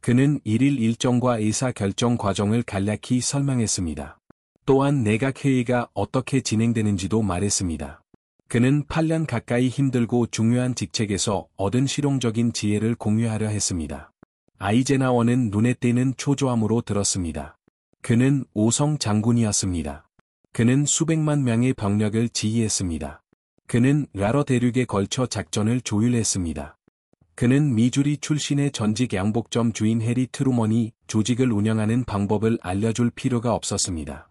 그는 일일 일정과 의사 결정 과정을 간략히 설명했습니다. 또한 내각회의가 어떻게 진행되는지도 말했습니다. 그는 8년 가까이 힘들고 중요한 직책에서 얻은 실용적인 지혜를 공유하려 했습니다. 아이제나워는 눈에 띄는 초조함으로 들었습니다. 그는 5성 장군이었습니다. 그는 수백만 명의 병력을 지휘했습니다. 그는 라러 대륙에 걸쳐 작전을 조율했습니다. 그는 미주리 출신의 전직 양복점 주인 해리 트루먼이 조직을 운영하는 방법을 알려줄 필요가 없었습니다.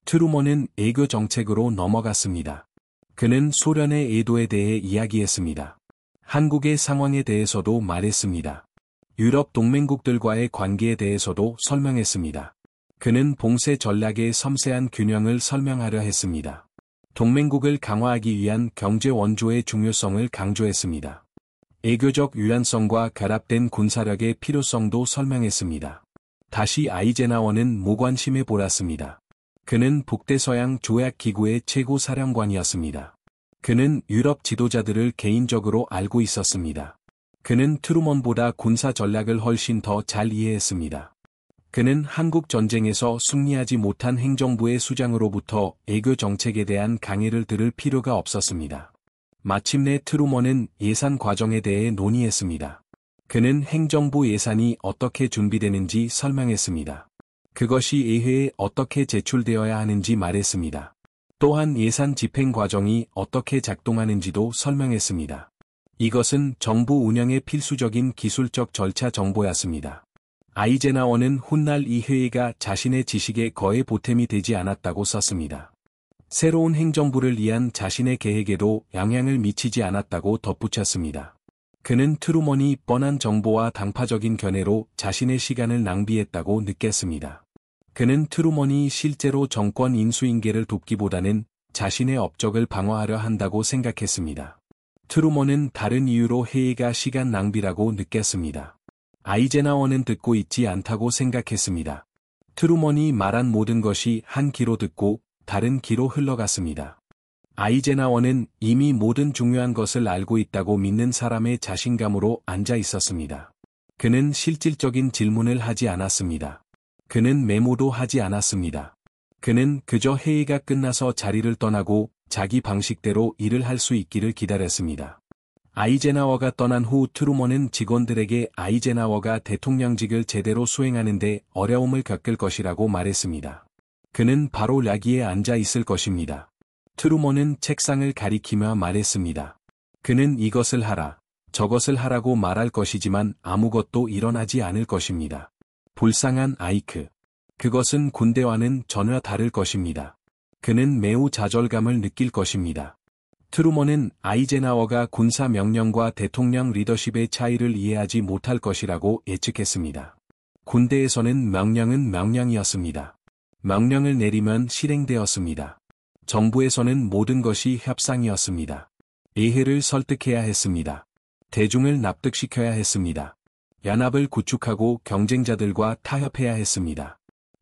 트루먼은 애교 정책으로 넘어갔습니다. 그는 소련의 의도에 대해 이야기했습니다. 한국의 상황에 대해서도 말했습니다. 유럽 동맹국들과의 관계에 대해서도 설명했습니다. 그는 봉쇄 전략의 섬세한 균형을 설명하려 했습니다. 동맹국을 강화하기 위한 경제 원조의 중요성을 강조했습니다. 애교적 유연성과 결합된 군사력의 필요성도 설명했습니다. 다시 아이제나워는 무관심해 보았습니다. 그는 북대서양 조약기구의 최고 사령관이었습니다. 그는 유럽 지도자들을 개인적으로 알고 있었습니다. 그는 트루먼보다 군사 전략을 훨씬 더 잘 이해했습니다. 그는 한국 전쟁에서 승리하지 못한 행정부의 수장으로부터 애교 정책에 대한 강의를 들을 필요가 없었습니다. 마침내 트루먼은 예산 과정에 대해 논의했습니다. 그는 행정부 예산이 어떻게 준비되는지 설명했습니다. 그것이 의회에 어떻게 제출되어야 하는지 말했습니다. 또한 예산 집행 과정이 어떻게 작동하는지도 설명했습니다. 이것은 정부 운영의 필수적인 기술적 절차 정보였습니다. 아이제나워는 훗날 이 회의가 자신의 지식에 거의 보탬이 되지 않았다고 썼습니다. 새로운 행정부를 위한 자신의 계획에도 영향을 미치지 않았다고 덧붙였습니다. 그는 트루먼이 뻔한 정보와 당파적인 견해로 자신의 시간을 낭비했다고 느꼈습니다. 그는 트루먼이 실제로 정권 인수인계를 돕기보다는 자신의 업적을 방어하려 한다고 생각했습니다. 트루먼은 다른 이유로 회의가 시간 낭비라고 느꼈습니다. 아이제나워는 듣고 있지 않다고 생각했습니다. 트루먼이 말한 모든 것이 한 귀로 듣고 다른 귀로 흘러갔습니다. 아이제나워는 이미 모든 중요한 것을 알고 있다고 믿는 사람의 자신감으로 앉아 있었습니다. 그는 실질적인 질문을 하지 않았습니다. 그는 메모도 하지 않았습니다. 그는 그저 회의가 끝나서 자리를 떠나고 자기 방식대로 일을 할 수 있기를 기다렸습니다. 아이제나워가 떠난 후 트루먼은 직원들에게 아이제나워가 대통령직을 제대로 수행하는 데 어려움을 겪을 것이라고 말했습니다. 그는 바로 여기에 앉아 있을 것입니다. 트루먼은 책상을 가리키며 말했습니다. 그는 이것을 하라, 저것을 하라고 말할 것이지만 아무것도 일어나지 않을 것입니다. 불쌍한 아이크. 그것은 군대와는 전혀 다를 것입니다. 그는 매우 좌절감을 느낄 것입니다. 트루먼은 아이제나워가 군사 명령과 대통령 리더십의 차이를 이해하지 못할 것이라고 예측했습니다. 군대에서는 명령은 명령이었습니다. 명령을 내리면 실행되었습니다. 정부에서는 모든 것이 협상이었습니다. 의회를 설득해야 했습니다. 대중을 납득시켜야 했습니다. 연합을 구축하고 경쟁자들과 타협해야 했습니다.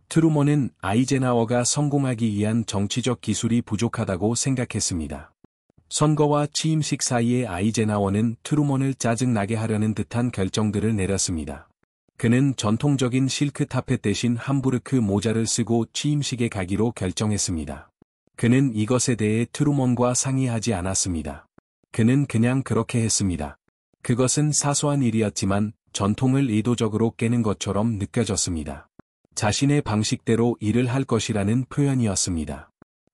트루먼은 아이제나워가 성공하기 위한 정치적 기술이 부족하다고 생각했습니다. 선거와 취임식 사이에 아이제나워는 트루먼을 짜증나게 하려는 듯한 결정들을 내렸습니다. 그는 전통적인 실크 타펫 대신 함부르크 모자를 쓰고 취임식에 가기로 결정했습니다. 그는 이것에 대해 트루먼과 상의하지 않았습니다. 그는 그냥 그렇게 했습니다. 그것은 사소한 일이었지만 전통을 의도적으로 깨는 것처럼 느껴졌습니다. 자신의 방식대로 일을 할 것이라는 표현이었습니다.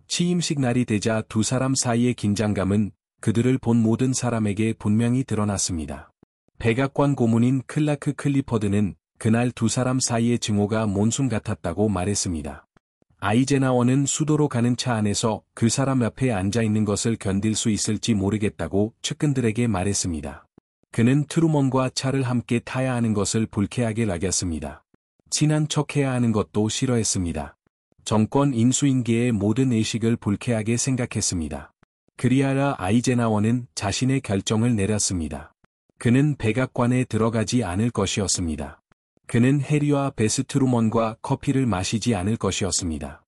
취임식 날이 되자 두 사람 사이의 긴장감은 그들을 본 모든 사람에게 분명히 드러났습니다. 백악관 고문인 클라크 클리퍼드는 그날 두 사람 사이의 증오가 몬순 같았다고 말했습니다. 아이제나워는 수도로 가는 차 안에서 그 사람 옆에 앉아 있는 것을 견딜 수 있을지 모르겠다고 측근들에게 말했습니다. 그는 트루먼과 차를 함께 타야 하는 것을 불쾌하게 여겼습니다. 친한 척해야 하는 것도 싫어했습니다. 정권 인수인계의 모든 의식을 불쾌하게 생각했습니다. 그리하여 아이젠하워는 자신의 결정을 내렸습니다. 그는 백악관에 들어가지 않을 것이었습니다. 그는 해리와 베스 트루먼과 커피를 마시지 않을 것이었습니다.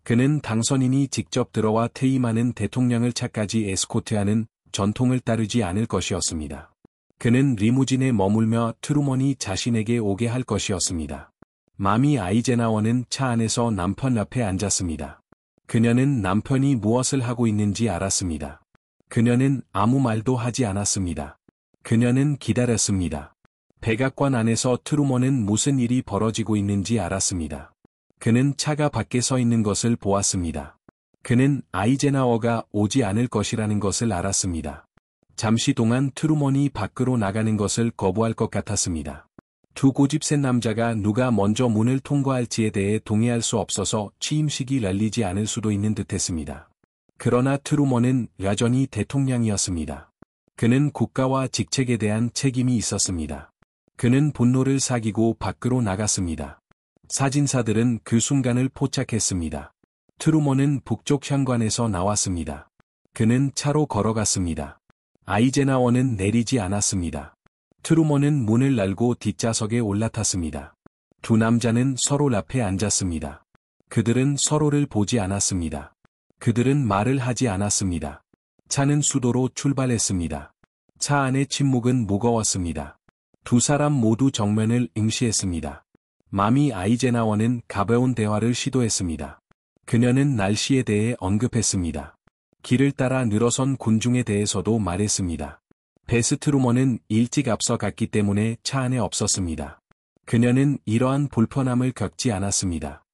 그는 당선인이 직접 들어와 퇴임하는 대통령을 차까지 에스코트하는 전통을 따르지 않을 것이었습니다. 그는 리무진에 머물며 트루먼이 자신에게 오게 할 것이었습니다. 마미 아이젠하워는 차 안에서 남편 옆에 앉았습니다. 그녀는 남편이 무엇을 하고 있는지 알았습니다. 그녀는 아무 말도 하지 않았습니다. 그녀는 기다렸습니다. 백악관 안에서 트루먼은 무슨 일이 벌어지고 있는지 알았습니다. 그는 차가 밖에 서 있는 것을 보았습니다. 그는 아이젠하워가 오지 않을 것이라는 것을 알았습니다. 잠시 동안 트루먼이 밖으로 나가는 것을 거부할 것 같았습니다. 두 고집센 남자가 누가 먼저 문을 통과할지에 대해 동의할 수 없어서 취임식이 열리지 않을 수도 있는 듯했습니다. 그러나 트루먼은 여전히 대통령이었습니다. 그는 국가와 직책에 대한 책임이 있었습니다. 그는 분노를 사기고 밖으로 나갔습니다. 사진사들은 그 순간을 포착했습니다. 트루먼은 북쪽 현관에서 나왔습니다. 그는 차로 걸어갔습니다. 아이젠하워는 내리지 않았습니다. 트루먼은 문을 열고 뒷좌석에 올라탔습니다. 두 남자는 서로 앞에 앉았습니다. 그들은 서로를 보지 않았습니다. 그들은 말을 하지 않았습니다. 차는 수도로 출발했습니다. 차 안의 침묵은 무거웠습니다. 두 사람 모두 정면을 응시했습니다. 마미 아이젠하워는 가벼운 대화를 시도했습니다. 그녀는 날씨에 대해 언급했습니다. 길을 따라 늘어선 군중에 대해서도 말했습니다. 베스 트루먼은 일찍 앞서 갔기 때문에 차 안에 없었습니다. 그녀는 이러한 불편함을 겪지 않았습니다.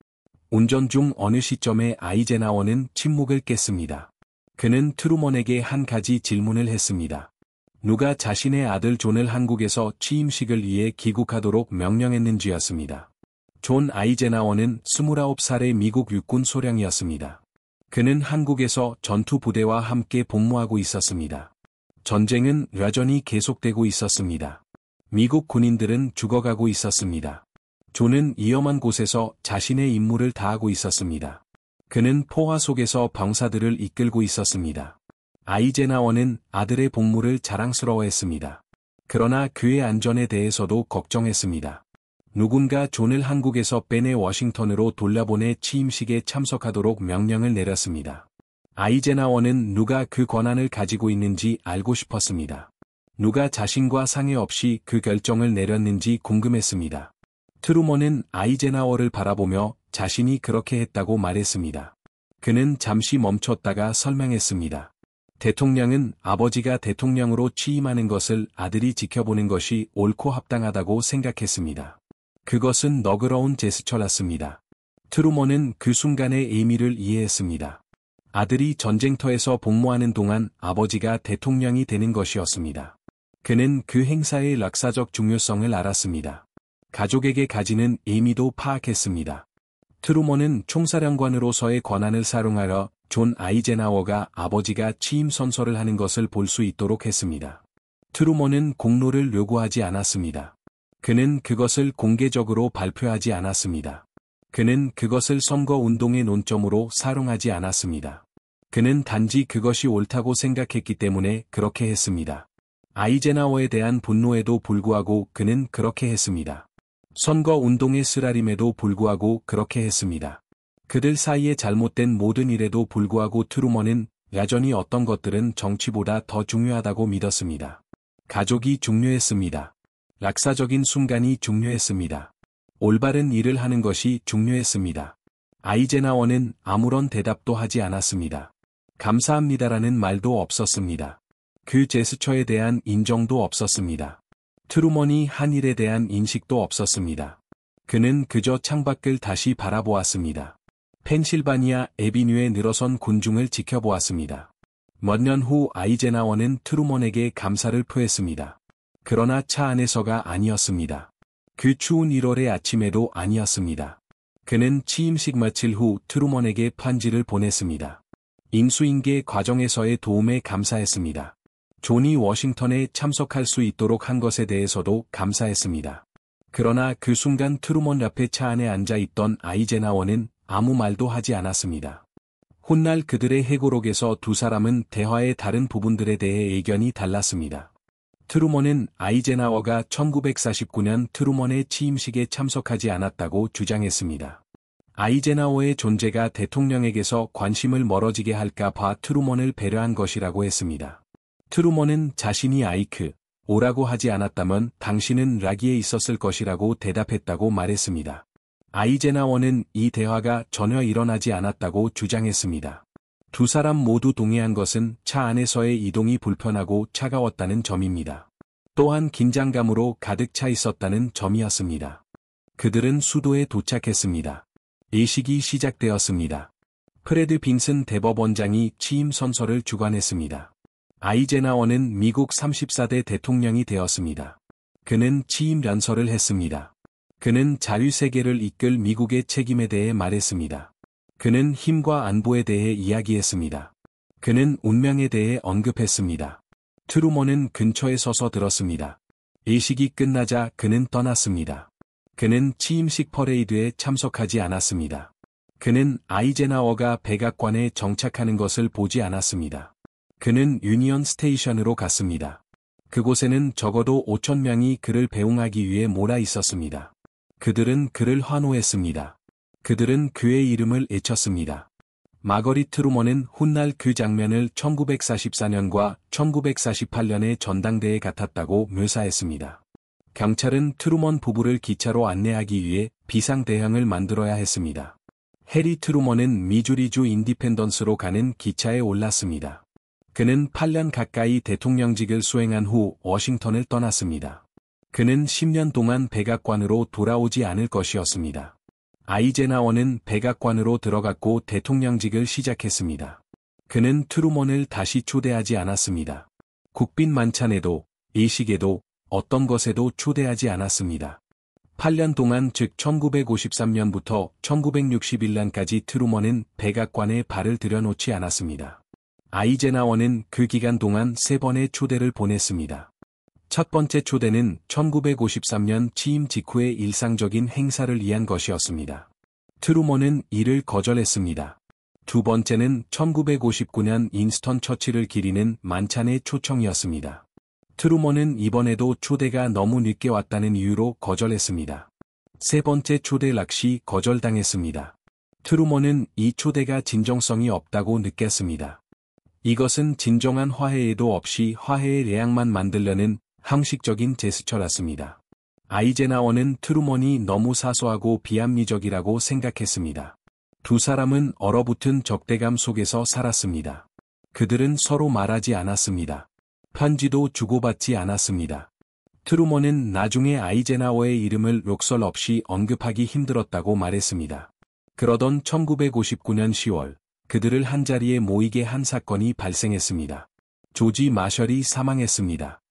운전 중 어느 시점에 아이젠하워는 침묵을 깼습니다. 그는 트루먼에게 한 가지 질문을 했습니다. 누가 자신의 아들 존을 한국에서 취임식을 위해 귀국하도록 명령했는지였습니다. 존 아이젠하워는 29살의 미국 육군 소령이었습니다. 그는 한국에서 전투 부대와 함께 복무하고 있었습니다. 전쟁은 여전히 계속되고 있었습니다. 미국 군인들은 죽어가고 있었습니다. 존은 위험한 곳에서 자신의 임무를 다하고 있었습니다. 그는 포화 속에서 병사들을 이끌고 있었습니다. 아이젠하워는 아들의 복무를 자랑스러워했습니다. 그러나 그의 안전에 대해서도 걱정했습니다. 누군가 존을 한국에서 빼내 워싱턴으로 돌려보내 취임식에 참석하도록 명령을 내렸습니다. 아이젠하워는 누가 그 권한을 가지고 있는지 알고 싶었습니다. 누가 자신과 상의 없이 그 결정을 내렸는지 궁금했습니다. 트루먼은 아이젠하워를 바라보며 자신이 그렇게 했다고 말했습니다. 그는 잠시 멈췄다가 설명했습니다. 대통령은 아버지가 대통령으로 취임하는 것을 아들이 지켜보는 것이 옳고 합당하다고 생각했습니다. 그것은 너그러운 제스처였습니다. 트루먼은 그 순간의 의미를 이해했습니다. 아들이 전쟁터에서 복무하는 동안 아버지가 대통령이 되는 것이었습니다. 그는 그 행사의 역사적 중요성을 알았습니다. 가족에게 가지는 의미도 파악했습니다. 트루먼은 총사령관으로서의 권한을 사용하여 존 아이젠하워가 아버지가 취임 선서를 하는 것을 볼 수 있도록 했습니다. 트루먼은 공로를 요구하지 않았습니다. 그는 그것을 공개적으로 발표하지 않았습니다. 그는 그것을 선거운동의 논점으로 사용하지 않았습니다. 그는 단지 그것이 옳다고 생각했기 때문에 그렇게 했습니다. 아이젠하워에 대한 분노에도 불구하고 그는 그렇게 했습니다. 선거운동의 쓰라림에도 불구하고 그렇게 했습니다. 그들 사이에 잘못된 모든 일에도 불구하고 트루먼은 여전히 어떤 것들은 정치보다 더 중요하다고 믿었습니다. 가족이 중요했습니다. 역사적인 순간이 중요했습니다. 올바른 일을 하는 것이 중요했습니다. 아이젠하워는 아무런 대답도 하지 않았습니다. 감사합니다라는 말도 없었습니다. 그 제스처에 대한 인정도 없었습니다. 트루먼이 한 일에 대한 인식도 없었습니다. 그는 그저 창밖을 다시 바라보았습니다. 펜실바니아 애비뉴에 늘어선 군중을 지켜보았습니다. 몇 년 후 아이젠하워는 트루먼에게 감사를 표했습니다. 그러나 차 안에서가 아니었습니다. 그 추운 1월의 아침에도 아니었습니다. 그는 취임식 마칠 후 트루먼에게 편지를 보냈습니다. 인수인계 과정에서의 도움에 감사했습니다. 조니 워싱턴에 참석할 수 있도록 한 것에 대해서도 감사했습니다. 그러나 그 순간 트루먼 옆에 차 안에 앉아 있던 아이젠하워는 아무 말도 하지 않았습니다. 훗날 그들의 회고록에서 두 사람은 대화의 다른 부분들에 대해 의견이 달랐습니다. 트루먼은 아이젠하워가 1949년 트루먼의 취임식에 참석하지 않았다고 주장했습니다. 아이젠하워의 존재가 대통령에게서 관심을 멀어지게 할까 봐 트루먼을 배려한 것이라고 했습니다. 트루먼은 자신이 오라고 하지 않았다면 당신은 라기에 있었을 것이라고 대답했다고 말했습니다. 아이젠하워는 이 대화가 전혀 일어나지 않았다고 주장했습니다. 두 사람 모두 동의한 것은 차 안에서의 이동이 불편하고 차가웠다는 점입니다. 또한 긴장감으로 가득 차 있었다는 점이었습니다. 그들은 수도에 도착했습니다. 예식이 시작되었습니다. 프레드 빈슨 대법원장이 취임 선서를 주관했습니다. 아이젠하워는 미국 34대 대통령이 되었습니다. 그는 취임 연설을 했습니다. 그는 자유세계를 이끌 미국의 책임에 대해 말했습니다. 그는 힘과 안보에 대해 이야기했습니다. 그는 운명에 대해 언급했습니다. 트루먼은 근처에 서서 들었습니다. 예식이 끝나자 그는 떠났습니다. 그는 취임식 퍼레이드에 참석하지 않았습니다. 그는 아이젠하워가 백악관에 정착하는 것을 보지 않았습니다. 그는 유니언 스테이션으로 갔습니다. 그곳에는 적어도 5,000명이 그를 배웅하기 위해 몰아 있었습니다. 그들은 그를 환호했습니다. 그들은 그의 이름을 외쳤습니다. 마거릿 트루먼은 훗날 그 장면을 1944년과 1948년의 전당대회 같았다고 묘사했습니다. 경찰은 트루먼 부부를 기차로 안내하기 위해 비상대형을 만들어야 했습니다. 해리 트루먼은 미주리주 인디펜던스로 가는 기차에 올랐습니다. 그는 8년 가까이 대통령직을 수행한 후 워싱턴을 떠났습니다. 그는 10년 동안 백악관으로 돌아오지 않을 것이었습니다. 아이젠하워는 백악관으로 들어갔고 대통령직을 시작했습니다. 그는 트루먼을 다시 초대하지 않았습니다. 국빈 만찬에도, 예식에도, 어떤 것에도 초대하지 않았습니다. 8년 동안 즉 1953년부터 1961년까지 트루먼은 백악관에 발을 들여놓지 않았습니다. 아이젠하워는 그 기간 동안 3번의 초대를 보냈습니다. 첫 번째 초대는 1953년 취임 직후의 일상적인 행사를 위한 것이었습니다. 트루먼은 이를 거절했습니다. 두 번째는 1959년 인스턴 처칠을 기리는 만찬의 초청이었습니다. 트루먼은 이번에도 초대가 너무 늦게 왔다는 이유로 거절했습니다. 세 번째 초대 역시 거절당했습니다. 트루먼은 이 초대가 진정성이 없다고 느꼈습니다. 이것은 진정한 화해에도 없이 화해의 레약만 만들려는 형식적인 제스처였습니다. 아이젠하워는 트루먼이 너무 사소하고 비합리적이라고 생각했습니다. 두 사람은 얼어붙은 적대감 속에서 살았습니다. 그들은 서로 말하지 않았습니다. 편지도 주고받지 않았습니다. 트루먼은 나중에 아이젠하워의 이름을 욕설 없이 언급하기 힘들었다고 말했습니다. 그러던 1959년 10월, 그들을 한자리에 모이게 한 사건이 발생했습니다. 조지 마셜이 사망했습니다.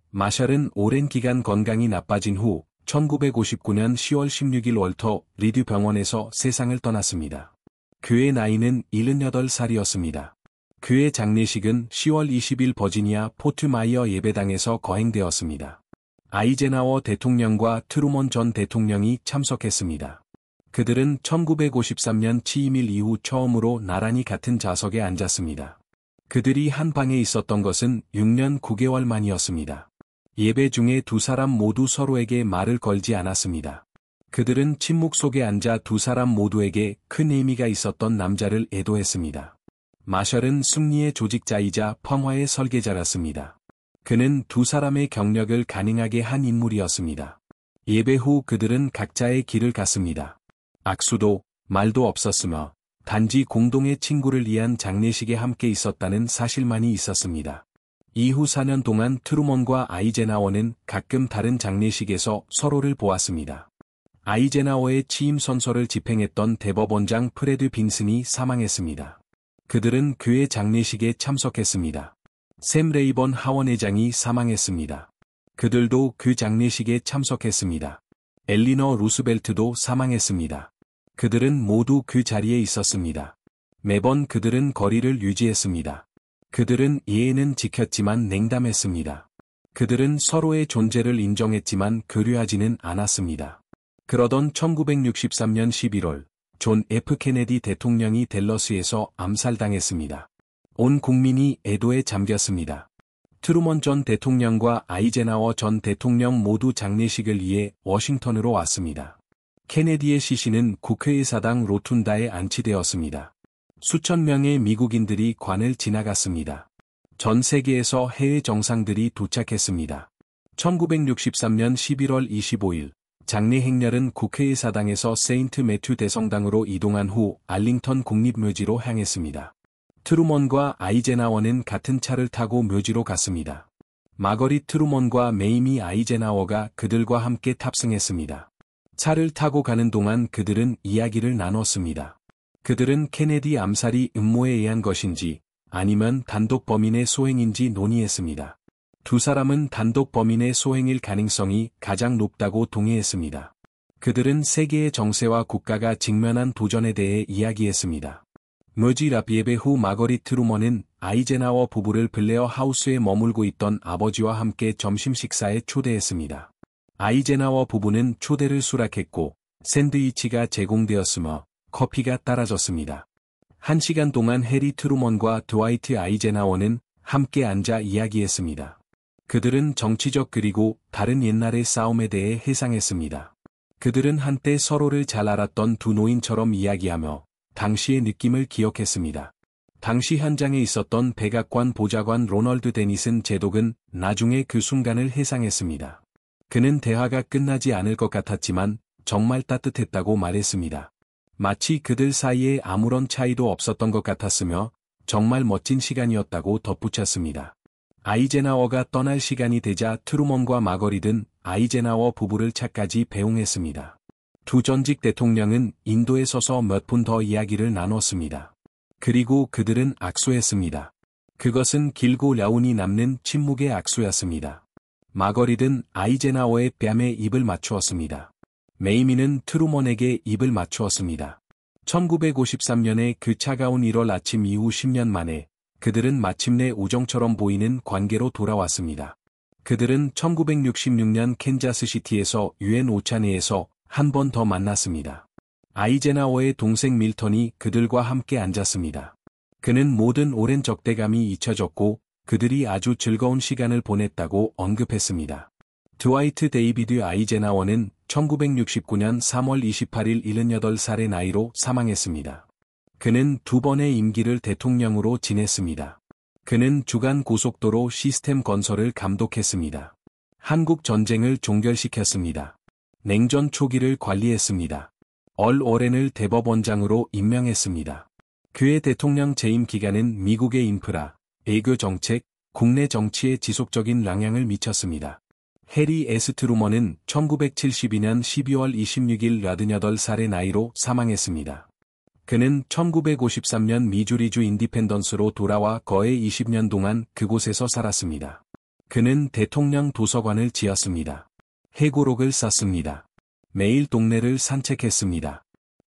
마셜은 오랜 기간 건강이 나빠진 후 1959년 10월 16일 월터 리드 병원에서 세상을 떠났습니다. 그의 나이는 78살이었습니다. 그의 장례식은 10월 20일 버지니아 포트마이어 예배당에서 거행되었습니다. 아이젠하워 대통령과 트루먼 전 대통령이 참석했습니다. 그들은 1953년 취임일 이후 처음으로 나란히 같은 좌석에 앉았습니다. 그들이 한 방에 있었던 것은 6년 9개월 만이었습니다. 예배 중에 두 사람 모두 서로에게 말을 걸지 않았습니다. 그들은 침묵 속에 앉아 두 사람 모두에게 큰 의미가 있었던 남자를 애도했습니다. 마셜은 승리의 조직자이자 평화의 설계자였습니다. 그는 두 사람의 경력을 가능하게 한 인물이었습니다. 예배 후 그들은 각자의 길을 갔습니다. 악수도, 말도 없었으며, 단지 공동의 친구를 위한 장례식에 함께 있었다는 사실만이 있었습니다. 이후 4년 동안 트루먼과 아이젠하워는 가끔 다른 장례식에서 서로를 보았습니다. 아이젠하워의 취임 선서를 집행했던 대법원장 프레드 빈슨이 사망했습니다. 그들은 그의 장례식에 참석했습니다. 샘 레이번 하원의장이 사망했습니다. 그들도 그 장례식에 참석했습니다. 엘리너 루스벨트도 사망했습니다. 그들은 모두 그 자리에 있었습니다. 매번 그들은 거리를 유지했습니다. 그들은 예의는 지켰지만 냉담했습니다. 그들은 서로의 존재를 인정했지만 교류하지는 않았습니다. 그러던 1963년 11월, 존 F. 케네디 대통령이 댈러스에서 암살당했습니다. 온 국민이 애도에 잠겼습니다. 트루먼 전 대통령과 아이젠하워 전 대통령 모두 장례식을 위해 워싱턴으로 왔습니다. 케네디의 시신은 국회의사당 로툰다에 안치되었습니다. 수천 명의 미국인들이 관을 지나갔습니다. 전 세계에서 해외 정상들이 도착했습니다. 1963년 11월 25일, 장례 행렬은 국회의사당에서 세인트 매튜 대성당으로 이동한 후 알링턴 국립묘지로 향했습니다. 트루먼과 아이젠하워는 같은 차를 타고 묘지로 갔습니다. 마거릿 트루먼과 메이미 아이젠하워가 그들과 함께 탑승했습니다. 차를 타고 가는 동안 그들은 이야기를 나눴습니다. 그들은 케네디 암살이 음모에 의한 것인지 아니면 단독 범인의 소행인지 논의했습니다. 두 사람은 단독 범인의 소행일 가능성이 가장 높다고 동의했습니다. 그들은 세계의 정세와 국가가 직면한 도전에 대해 이야기했습니다. 묘지 앞 예배 후 마거릿 트루먼은 아이젠하워 부부를 블레어 하우스에 머물고 있던 아버지와 함께 점심 식사에 초대했습니다. 아이젠하워 부부는 초대를 수락했고 샌드위치가 제공되었으며 커피가 따라졌습니다. 1시간 동안 해리 트루먼과 드와이트 아이젠하워는 함께 앉아 이야기했습니다. 그들은 정치적 그리고 다른 옛날의 싸움에 대해 회상했습니다. 그들은 한때 서로를 잘 알았던 두 노인처럼 이야기하며 당시의 느낌을 기억했습니다. 당시 현장에 있었던 백악관 보좌관 로널드 데니슨 제독은 나중에 그 순간을 회상했습니다. 그는 대화가 끝나지 않을 것 같았지만 정말 따뜻했다고 말했습니다. 마치 그들 사이에 아무런 차이도 없었던 것 같았으며 정말 멋진 시간이었다고 덧붙였습니다. 아이젠하워가 떠날 시간이 되자 트루먼과 마거릿은 아이젠하워 부부를 차까지 배웅했습니다. 두 전직 대통령은 인도에 서서 몇 분 더 이야기를 나눴습니다. 그리고 그들은 악수했습니다. 그것은 길고 려운이 남는 침묵의 악수였습니다. 마거릿은 아이젠하워의 뺨에 입을 맞추었습니다. 메이미는 트루먼에게 입을 맞추었습니다. 1953년의 그 차가운 1월 아침 이후 10년 만에 그들은 마침내 우정처럼 보이는 관계로 돌아왔습니다. 그들은 1966년 캔자스시티에서 유엔 오찬회에서 한 번 더 만났습니다. 아이젠하워의 동생 밀턴이 그들과 함께 앉았습니다. 그는 모든 오랜 적대감이 잊혀졌고 그들이 아주 즐거운 시간을 보냈다고 언급했습니다. 드와이트 데이비드 아이젠하워는 1969년 3월 28일 78살의 나이로 사망했습니다. 그는 두 번의 임기를 대통령으로 지냈습니다. 그는 주간 고속도로 시스템 건설을 감독했습니다. 한국 전쟁을 종결시켰습니다. 냉전 초기를 관리했습니다. 얼 오렌을 대법원장으로 임명했습니다. 그의 대통령 재임 기간은 미국의 인프라, 외교 정책, 국내 정치에 지속적인 영향을 미쳤습니다. 해리 S. 트루먼은 1972년 12월 26일 88살의 나이로 사망했습니다. 그는 1953년 미주리주 인디펜던스로 돌아와 거의 20년 동안 그곳에서 살았습니다. 그는 대통령 도서관을 지었습니다. 회고록을 썼습니다. 매일 동네를 산책했습니다.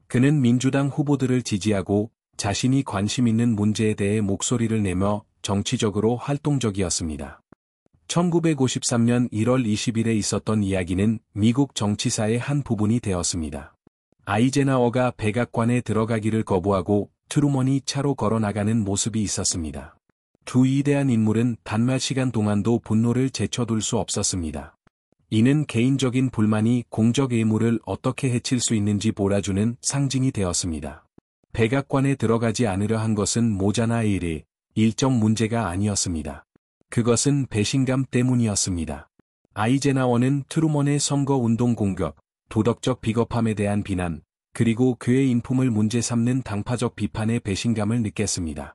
그는 민주당 후보들을 지지하고 자신이 관심 있는 문제에 대해 목소리를 내며 정치적으로 활동적이었습니다. 1953년 1월 20일에 있었던 이야기는 미국 정치사의 한 부분이 되었습니다. 아이젠하워가 백악관에 들어가기를 거부하고 트루먼이 차로 걸어나가는 모습이 있었습니다. 두 위대한 인물은 단 몇 시간 동안도 분노를 제쳐둘 수 없었습니다. 이는 개인적인 불만이 공적 의무를 어떻게 해칠 수 있는지 몰아주는 상징이 되었습니다. 백악관에 들어가지 않으려 한 것은 모자나 일의 일정 문제가 아니었습니다. 그것은 배신감 때문이었습니다. 아이젠하워는 트루먼의 선거운동 공격, 도덕적 비겁함에 대한 비난, 그리고 그의 인품을 문제 삼는 당파적 비판에 배신감을 느꼈습니다.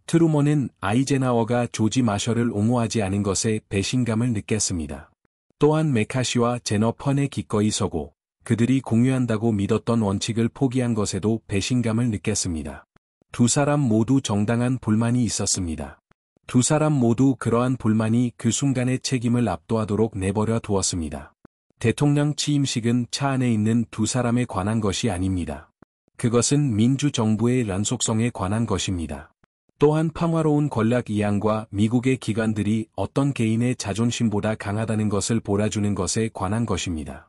트루먼은 아이젠하워가 조지 마셜을 옹호하지 않은 것에 배신감을 느꼈습니다. 또한 메카시와 제너펀에 기꺼이 서고 그들이 공유한다고 믿었던 원칙을 포기한 것에도 배신감을 느꼈습니다. 두 사람 모두 정당한 불만이 있었습니다. 두 사람 모두 그러한 불만이 그 순간의 책임을 압도하도록 내버려 두었습니다. 대통령 취임식은 차 안에 있는 두 사람에 관한 것이 아닙니다. 그것은 민주정부의 연속성에 관한 것입니다. 또한 평화로운 권력 이양과 미국의 기관들이 어떤 개인의 자존심보다 강하다는 것을 보여주는 것에 관한 것입니다.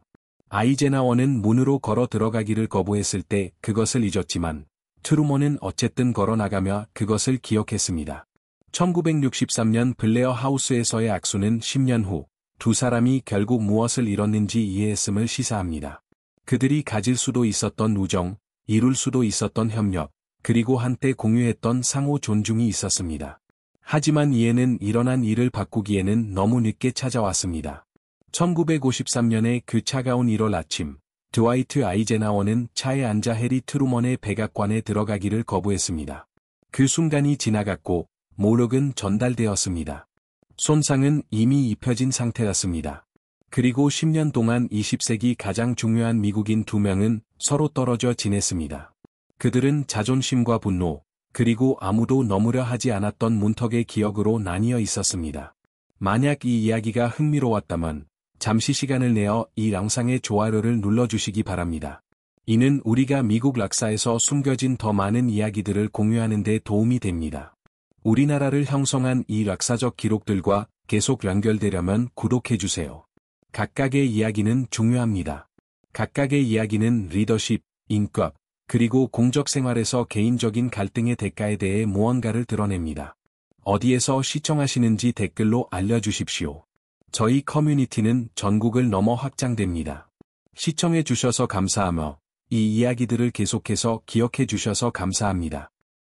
아이젠하워는 문으로 걸어 들어가기를 거부했을 때 그것을 잊었지만 트루먼은 어쨌든 걸어나가며 그것을 기억했습니다. 1963년 블레어 하우스에서의 악수는 10년 후 두 사람이 결국 무엇을 잃었는지 이해했음을 시사합니다. 그들이 가질 수도 있었던 우정, 이룰 수도 있었던 협력, 그리고 한때 공유했던 상호 존중이 있었습니다. 하지만 이해는 일어난 일을 바꾸기에는 너무 늦게 찾아왔습니다. 1953년의 그 차가운 1월 아침, 드와이트 아이젠하워는 차에 앉아 해리 트루먼의 백악관에 들어가기를 거부했습니다. 그 순간이 지나갔고, 모욕은 전달되었습니다. 손상은 이미 입혀진 상태였습니다. 그리고 10년 동안 20세기 가장 중요한 미국인 2명은 서로 떨어져 지냈습니다. 그들은 자존심과 분노, 그리고 아무도 넘으려 하지 않았던 문턱의 기억으로 나뉘어 있었습니다. 만약 이 이야기가 흥미로웠다면 잠시 시간을 내어 이 영상의 좋아요를 눌러주시기 바랍니다. 이는 우리가 미국 역사에서 숨겨진 더 많은 이야기들을 공유하는 데 도움이 됩니다. 우리나라를 형성한 이 역사적 기록들과 계속 연결되려면 구독해주세요. 각각의 이야기는 중요합니다. 각각의 이야기는 리더십, 인격, 그리고 공적 생활에서 개인적인 갈등의 대가에 대해 무언가를 드러냅니다. 어디에서 시청하시는지 댓글로 알려주십시오. 저희 커뮤니티는 전국을 넘어 확장됩니다. 시청해주셔서 감사하며 이 이야기들을 계속해서 기억해주셔서 감사합니다.